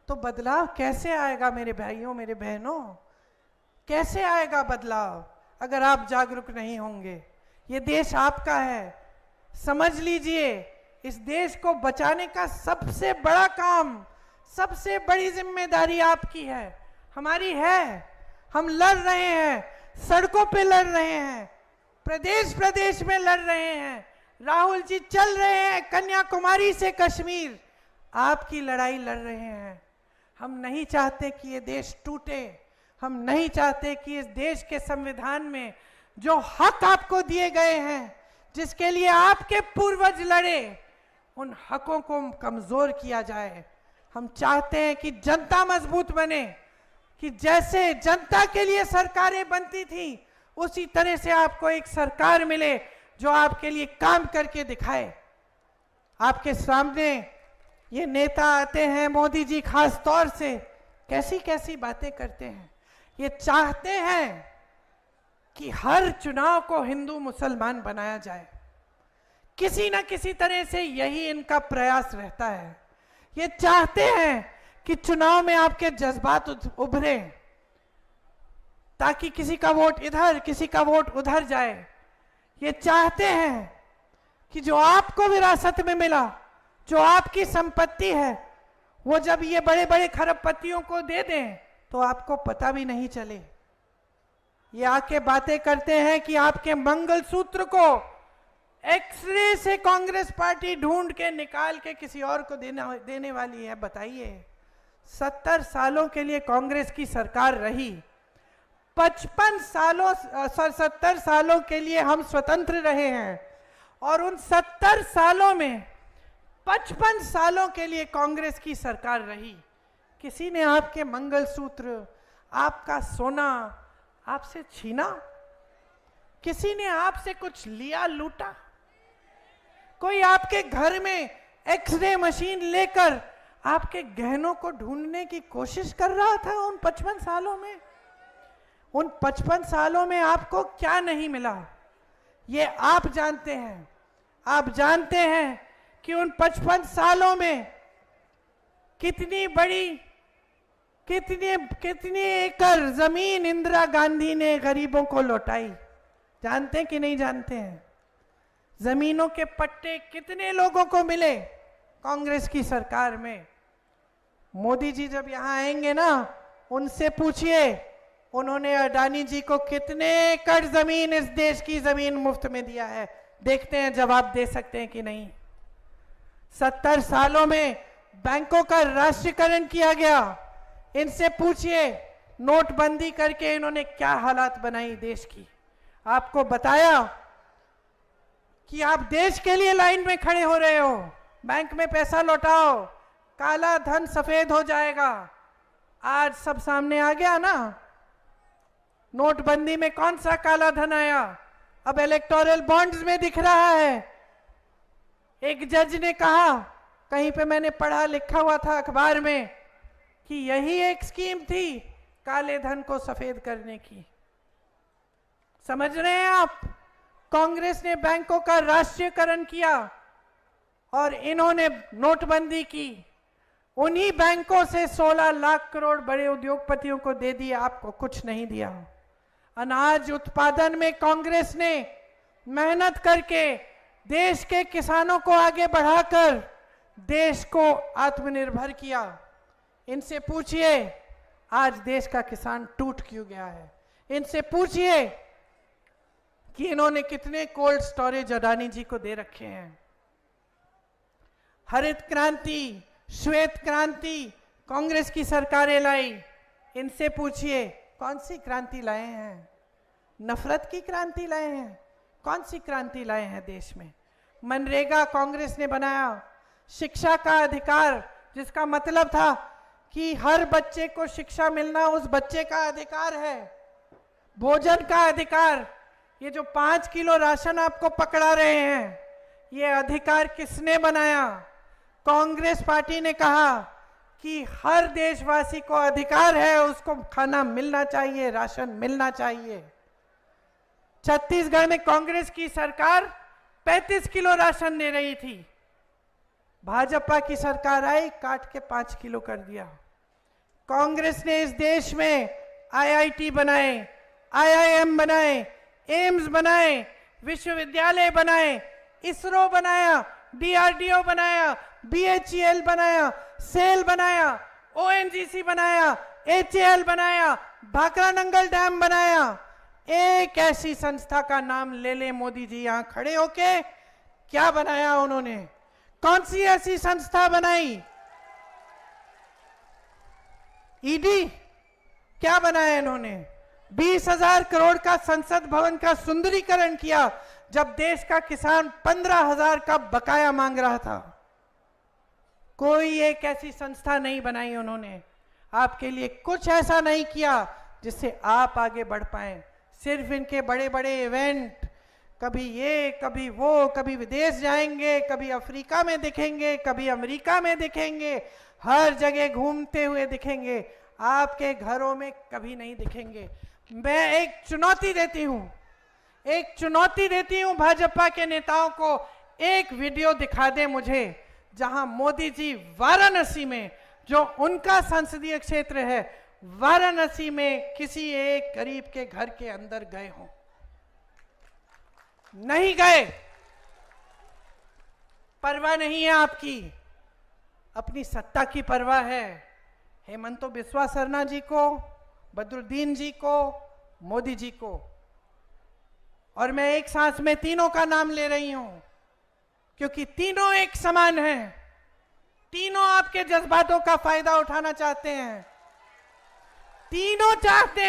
तो बदलाव कैसे आएगा मेरे भाइयों, मेरे बहनों? कैसे आएगा बदलाव अगर आप जागरूक नहीं होंगे? ये देश आपका है, समझ लीजिए। इस देश को बचाने का सबसे बड़ा काम, सबसे बड़ी जिम्मेदारी आपकी है, हमारी है। हम लड़ रहे हैं, सड़कों पे लड़ रहे हैं, प्रदेश प्रदेश में लड़ रहे हैं। राहुल जी चल रहे हैं कन्याकुमारी से कश्मीर, आपकी लड़ाई लड़ रहे हैं। हम नहीं चाहते कि ये देश टूटे, हम नहीं चाहते कि इस देश के संविधान में जो हक आपको दिए गए हैं, जिसके लिए आपके पूर्वज लड़े, उन हकों को कमजोर किया जाए। हम चाहते हैं कि जनता मजबूत बने, कि जैसे जनता के लिए सरकारें बनती थी, उसी तरह से आपको एक सरकार मिले जो आपके लिए काम करके दिखाए। आपके सामने ये नेता आते हैं, मोदी जी खास तौर से, कैसी कैसी बातें करते हैं। ये चाहते हैं कि हर चुनाव को हिंदू मुसलमान बनाया जाए, किसी न किसी तरह से यही इनका प्रयास रहता है। ये चाहते हैं कि चुनाव में आपके जज्बात उभरे, ताकि किसी का वोट इधर, किसी का वोट उधर जाए। ये चाहते हैं कि जो आपको विरासत में मिला, जो आपकी संपत्ति है वो जब ये बड़े बड़े खरबपतियों को दे दें तो आपको पता भी नहीं चले। ये आके बातें करते हैं कि आपके मंगलसूत्र को एक्सरे से कांग्रेस पार्टी ढूंढ के निकाल के किसी और को देने वाली है। बताइए, 70 सालों के लिए कांग्रेस की सरकार रही, 70 सालों के लिए हम स्वतंत्र रहे हैं, और उन 70 सालों में 55 सालों के लिए कांग्रेस की सरकार रही। किसी ने आपके मंगलसूत्र, आपका सोना आपसे छीना? किसी ने आपसे कुछ लिया, लूटा? कोई आपके घर में एक्सरे मशीन लेकर आपके गहनों को ढूंढने की कोशिश कर रहा था उन 55 सालों में? उन 55 सालों में आपको क्या नहीं मिला, ये आप जानते हैं। आप जानते हैं कि उन 55 सालों में कितनी बड़ी, कितनी एकड़ जमीन इंदिरा गांधी ने गरीबों को लौटाई? जानते हैं कि नहीं जानते हैं? जमीनों के पट्टे कितने लोगों को मिले कांग्रेस की सरकार में? मोदी जी जब यहां आएंगे ना, उनसे पूछिए उन्होंने अडानी जी को कितने एकड़ जमीन, इस देश की जमीन मुफ्त में दिया है। देखते हैं जवाब दे सकते हैं कि नहीं। 70 सालों में बैंकों का राष्ट्रीयकरण किया गया। इनसे पूछिए नोटबंदी करके इन्होंने क्या हालात बनाई देश की। आपको बताया कि आप देश के लिए लाइन में खड़े हो रहे हो, बैंक में पैसा लौटाओ, काला धन सफेद हो जाएगा। आज सब सामने आ गया ना। नोटबंदी में कौन सा काला धन आया? अब इलेक्टोरल बॉन्ड्स में दिख रहा है। एक जज ने कहा, कहीं पे मैंने पढ़ा, लिखा हुआ था अखबार में, कि यही एक स्कीम थी काले धन को सफेद करने की। समझ रहे हैं आप? कांग्रेस ने बैंकों का राष्ट्रीयकरण किया और इन्होंने नोटबंदी की। उन्हीं बैंकों से 16 लाख करोड़ बड़े उद्योगपतियों को दे दिया, आपको कुछ नहीं दिया। अनाज उत्पादन में कांग्रेस ने मेहनत करके देश के किसानों को आगे बढ़ाकर देश को आत्मनिर्भर किया। इनसे पूछिए आज देश का किसान टूट क्यों गया है। इनसे पूछिए कि इन्होंने कितने कोल्ड स्टोरेज अडानी जी को दे रखे हैं। हरित क्रांति, श्वेत क्रांति कांग्रेस की सरकारें लाई। इनसे पूछिए कौन सी क्रांति लाए हैं? नफरत की क्रांति लाए हैं? कौन सी क्रांति लाए हैं देश में? मनरेगा कांग्रेस ने बनाया, शिक्षा का अधिकार, जिसका मतलब था कि हर बच्चे को शिक्षा मिलना उस बच्चे का अधिकार है। भोजन का अधिकार, ये जो 5 किलो राशन आपको पकड़ा रहे हैं, ये अधिकार किसने बनाया? कांग्रेस पार्टी ने कहा कि हर देशवासी को अधिकार है, उसको खाना मिलना चाहिए, राशन मिलना चाहिए। छत्तीसगढ़ में कांग्रेस की सरकार 35 किलो राशन दे रही थी। भाजपा की सरकार आई, काट के 5 किलो कर दिया। कांग्रेस ने इस देश में आईआईटी बनाए, आईआईएम बनाए, एम्स बनाए, विश्वविद्यालय बनाए, इसरो बनाया, डीआरडीओ बनाया, बीएचईएल बनाया, सेल बनाया, ओएनजीसी बनाया, एचएएल बनाया, भाखरा नंगल डैम बनाया। एक ऐसी संस्था का नाम ले ले मोदी जी यहां खड़े होके, क्या बनाया उन्होंने? कौन सी ऐसी संस्था बनाई? ईडी क्या बनाया इन्होंने? 20,000 करोड़ का संसद भवन का सुंदरीकरण किया, जब देश का किसान 15,000 का बकाया मांग रहा था। कोई एक ऐसी संस्था नहीं बनाई उन्होंने। आपके लिए कुछ ऐसा नहीं किया जिससे आप आगे बढ़ पाए। सिर्फ इनके बड़े बड़े इवेंट, कभी ये कभी वो, कभी विदेश जाएंगे, कभी अफ्रीका में दिखेंगे, कभी अमेरिका में दिखेंगे, हर जगह घूमते हुए दिखेंगे, आपके घरों में कभी नहीं दिखेंगे। मैं एक चुनौती देती हूं भाजपा के नेताओं को, एक वीडियो दिखा दे मुझे जहां मोदी जी वाराणसी में, जो उनका संसदीय क्षेत्र है, वाराणसी में किसी एक गरीब के घर के अंदर गए हों। नहीं गए, परवाह नहीं है आपकी। अपनी सत्ता की परवाह है। हेमंत बिस्वा सरना जी को, बदरुद्दीन जी को, मोदी जी को, और मैं एक सांस में तीनों का नाम ले रही हूं क्योंकि तीनों एक समान हैं। तीनों आपके जज्बातों का फायदा उठाना चाहते हैं। तीनों चाहते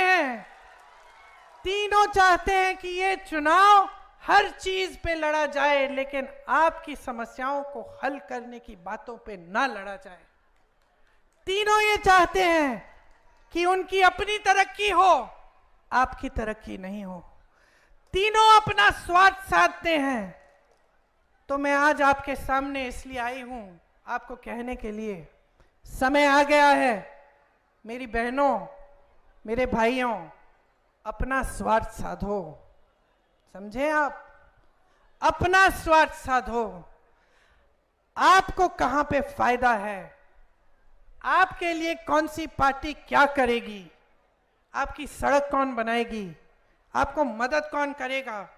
हैं कि ये चुनाव हर चीज पे लड़ा जाए, लेकिन आपकी समस्याओं को हल करने की बातों पे ना लड़ा जाए। तीनों ये चाहते हैं कि उनकी अपनी तरक्की हो, आपकी तरक्की नहीं हो। तीनों अपना स्वार्थ साधते हैं। तो मैं आज आपके सामने इसलिए आई हूं, आपको कहने के लिए समय आ गया है। मेरी बहनों, मेरे भाइयों, अपना स्वार्थ साधो। समझे आप? अपना स्वार्थ साधो। आपको कहां पे फायदा है, आपके लिए कौन सी पार्टी क्या करेगी, आपकी सड़क कौन बनाएगी, आपको मदद कौन करेगा,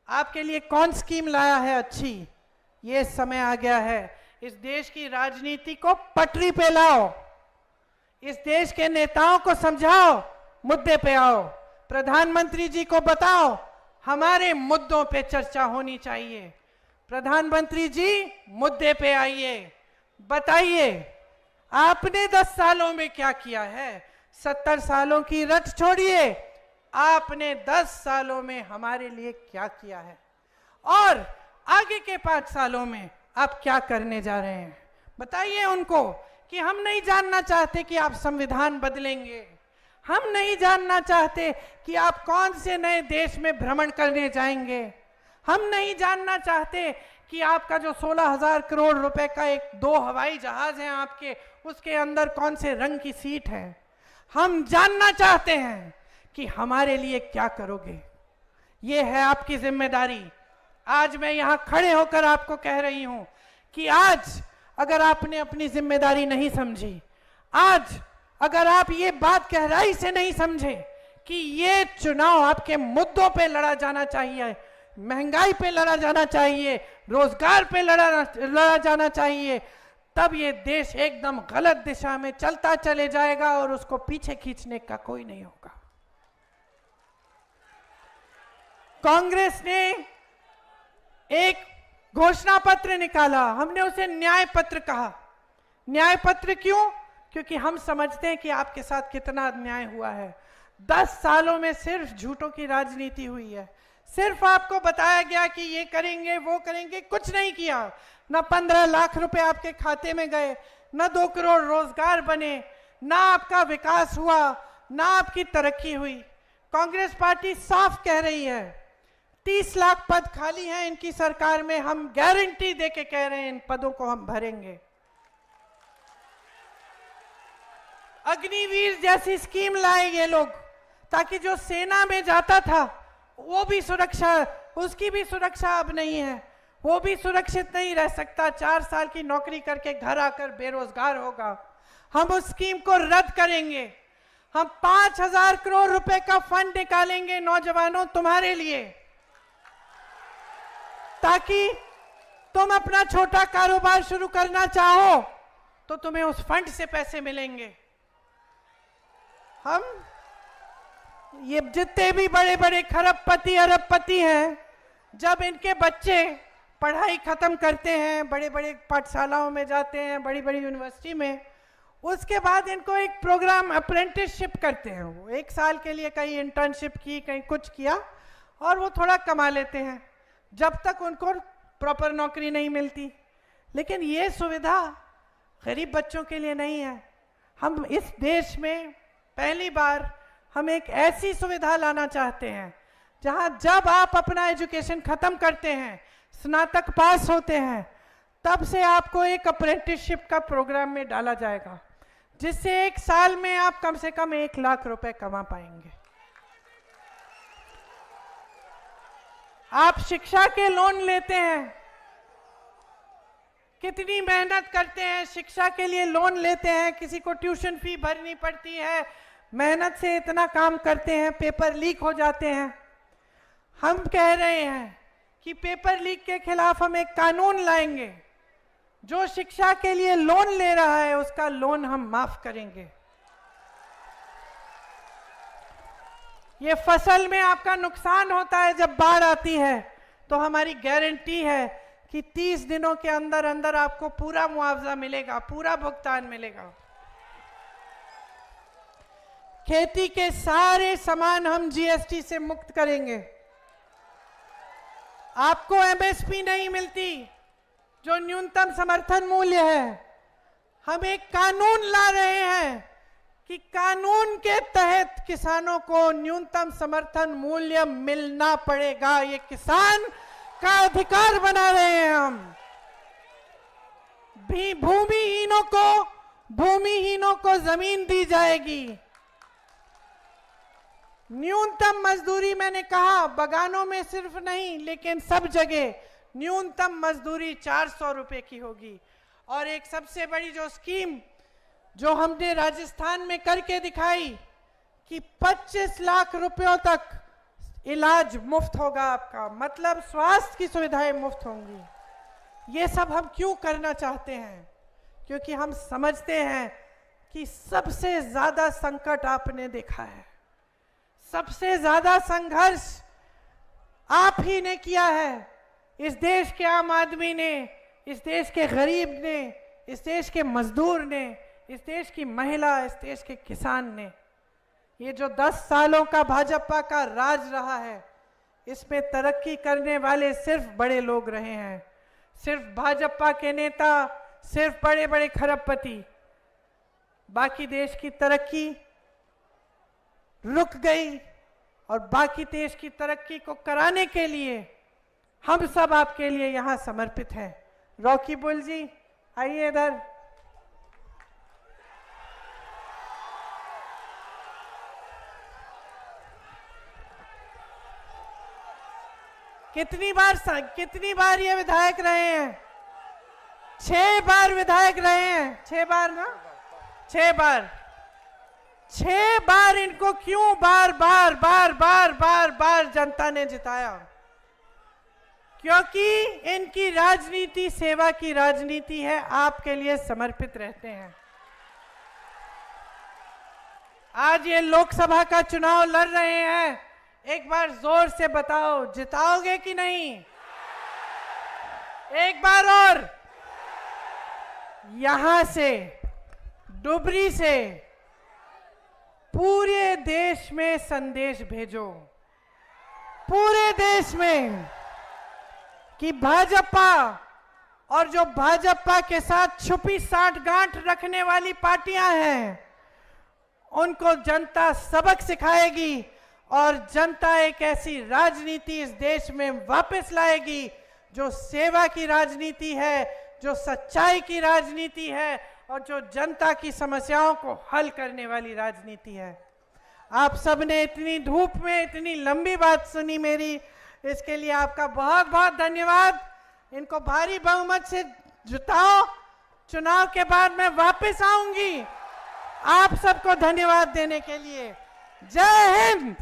आपके लिए कौन स्कीम लाया है अच्छी, ये समय आ गया है। इस देश की राजनीति को पटरी पे लाओ। इस देश के नेताओं को समझाओ, मुद्दे पे आओ। प्रधानमंत्री जी को बताओ हमारे मुद्दों पे चर्चा होनी चाहिए। प्रधानमंत्री जी मुद्दे पे आइए, बताइए आपने 10 सालों में क्या किया है। 70 सालों की रट छोड़िए, आपने 10 सालों में हमारे लिए क्या किया है और आगे के 5 सालों में आप क्या करने जा रहे हैं। बताइए उनको कि हम नहीं जानना चाहते कि आप संविधान बदलेंगे, हम नहीं जानना चाहते कि आप कौन से नए देश में भ्रमण करने जाएंगे, हम नहीं जानना चाहते कि आपका जो 16,000 करोड़ रुपए का 2 हवाई जहाज है आपके, उसके अंदर कौन से रंग की सीट है। हम जानना चाहते हैं कि हमारे लिए क्या करोगे। ये है आपकी जिम्मेदारी। आज मैं यहां खड़े होकर आपको कह रही हूं कि आज अगर आपने अपनी जिम्मेदारी नहीं समझी, आज अगर आप ये बात गहराई से नहीं समझे कि ये चुनाव आपके मुद्दों पे लड़ा जाना चाहिए, महंगाई पे लड़ा जाना चाहिए, रोजगार पे लड़ा जाना चाहिए, तब ये देश एकदम गलत दिशा में चलता चले जाएगा और उसको पीछे खींचने का कोई नहीं होगा। कांग्रेस ने एक घोषणा पत्र निकाला, हमने उसे न्याय पत्र कहा। न्याय पत्र क्यों? क्योंकि हम समझते हैं कि आपके साथ कितना अन्याय हुआ है। 10 सालों में सिर्फ झूठों की राजनीति हुई है। सिर्फ आपको बताया गया कि ये करेंगे वो करेंगे, कुछ नहीं किया। ना 15 लाख रुपए आपके खाते में गए, ना 2 करोड़ रोजगार बने, ना आपका विकास हुआ, ना आपकी तरक्की हुई। कांग्रेस पार्टी साफ कह रही है 30 लाख पद खाली हैं इनकी सरकार में, हम गारंटी देके कह रहे हैं इन पदों को हम भरेंगे। अग्निवीर जैसी स्कीम लाए ये लोग, ताकि जो सेना में जाता था वो भी सुरक्षा, उसकी भी सुरक्षा अब नहीं है, वो भी सुरक्षित नहीं रह सकता। 4 साल की नौकरी करके घर आकर बेरोजगार होगा। हम उस स्कीम को रद्द करेंगे। हम 5,000 करोड़ रुपए का फंड निकालेंगे नौजवानों तुम्हारे लिए, ताकि तुम अपना छोटा कारोबार शुरू करना चाहो तो तुम्हें उस फंड से पैसे मिलेंगे। हम ये जितने भी बड़े बड़े खरबपति अरबपति हैं, जब इनके बच्चे पढ़ाई खत्म करते हैं, बड़े बड़े पाठशालाओं में जाते हैं, बड़ी बड़ी यूनिवर्सिटी में, उसके बाद इनको एक प्रोग्राम अप्रेंटिसशिप करते हैं। वो 1 साल के लिए कहीं इंटर्नशिप की, कहीं कुछ किया और वो थोड़ा कमा लेते हैं, जब तक उनको प्रॉपर नौकरी नहीं मिलती। लेकिन ये सुविधा गरीब बच्चों के लिए नहीं है। हम इस देश में पहली बार हम एक ऐसी सुविधा लाना चाहते हैं जहां जब आप अपना एजुकेशन खत्म करते हैं, स्नातक पास होते हैं, तब से आपको एक अप्रेंटिसशिप का प्रोग्राम में डाला जाएगा, जिससे 1 साल में आप कम से कम 1 लाख रुपए कमा पाएंगे। आप शिक्षा के लोन लेते हैं, कितनी मेहनत करते हैं, शिक्षा के लिए लोन लेते हैं, किसी को ट्यूशन फी भरनी पड़ती है, मेहनत से इतना काम करते हैं, पेपर लीक हो जाते हैं। हम कह रहे हैं कि पेपर लीक के खिलाफ हम एक कानून लाएंगे जो शिक्षा के लिए लोन ले रहा है उसका लोन हम माफ करेंगे। ये फसल में आपका नुकसान होता है जब बाढ़ आती है, तो हमारी गारंटी है कि 30 दिनों के अंदर अंदर आपको पूरा मुआवजा मिलेगा, पूरा भुगतान मिलेगा। खेती के सारे सामान हम जीएसटी से मुक्त करेंगे। आपको एमएसपी नहीं मिलती, जो न्यूनतम समर्थन मूल्य है। हम एक कानून ला रहे हैं कि कानून के तहत किसानों को न्यूनतम समर्थन मूल्य मिलना पड़ेगा। ये किसान का अधिकार बना रहे हैं हम। भूमिहीनों को जमीन दी जाएगी। न्यूनतम मजदूरी, मैंने कहा बागानों में सिर्फ नहीं लेकिन सब जगह न्यूनतम मजदूरी 400 रुपए की होगी। और एक सबसे बड़ी जो स्कीम जो हमने राजस्थान में करके दिखाई कि 25 लाख रुपयों तक इलाज मुफ्त होगा आपका, मतलब स्वास्थ्य की सुविधाएं मुफ्त होंगी। ये सब हम क्यों करना चाहते हैं? क्योंकि हम समझते हैं कि सबसे ज्यादा संकट आपने देखा है, सबसे ज्यादा संघर्ष आप ही ने किया है। इस देश के आम आदमी ने, इस देश के गरीब ने, इस देश के मजदूर ने, इस देश की महिला, इस देश के किसान ने। ये जो 10 सालों का भाजपा का राज रहा है, इसमें तरक्की करने वाले सिर्फ बड़े लोग रहे हैं, सिर्फ भाजपा के नेता, सिर्फ बड़े बड़े खरबपति। बाकी देश की तरक्की रुक गई और बाकी देश की तरक्की को कराने के लिए हम सब आपके लिए यहां समर्पित हैं। रॉकी बुल जी आइए इधर। कितनी बार ये विधायक रहे हैं? 6 बार विधायक रहे हैं। 6 बार ना? 6 बार। 6 बार इनको क्यों बार बार जनता ने जिताया? क्योंकि इनकी राजनीति सेवा की राजनीति है, आपके लिए समर्पित रहते हैं। आज ये लोकसभा का चुनाव लड़ रहे हैं, एक बार जोर से बताओ जिताओगे कि नहीं? एक बार और। यहां से डुबरी से पूरे देश में संदेश भेजो, पूरे देश में, कि भाजपा और जो भाजपा के साथ छुपी साठगांठ रखने वाली पार्टियां हैं, उनको जनता सबक सिखाएगी और जनता एक ऐसी राजनीति इस देश में वापस लाएगी जो सेवा की राजनीति है, जो सच्चाई की राजनीति है और जो जनता की समस्याओं को हल करने वाली राजनीति है। आप सबने इतनी धूप में इतनी लंबी बात सुनी मेरी, इसके लिए आपका बहुत बहुत धन्यवाद। इनको भारी बहुमत से जिताओ। चुनाव के बाद मैं वापस आऊंगी आप सबको धन्यवाद देने के लिए। जय हिंद।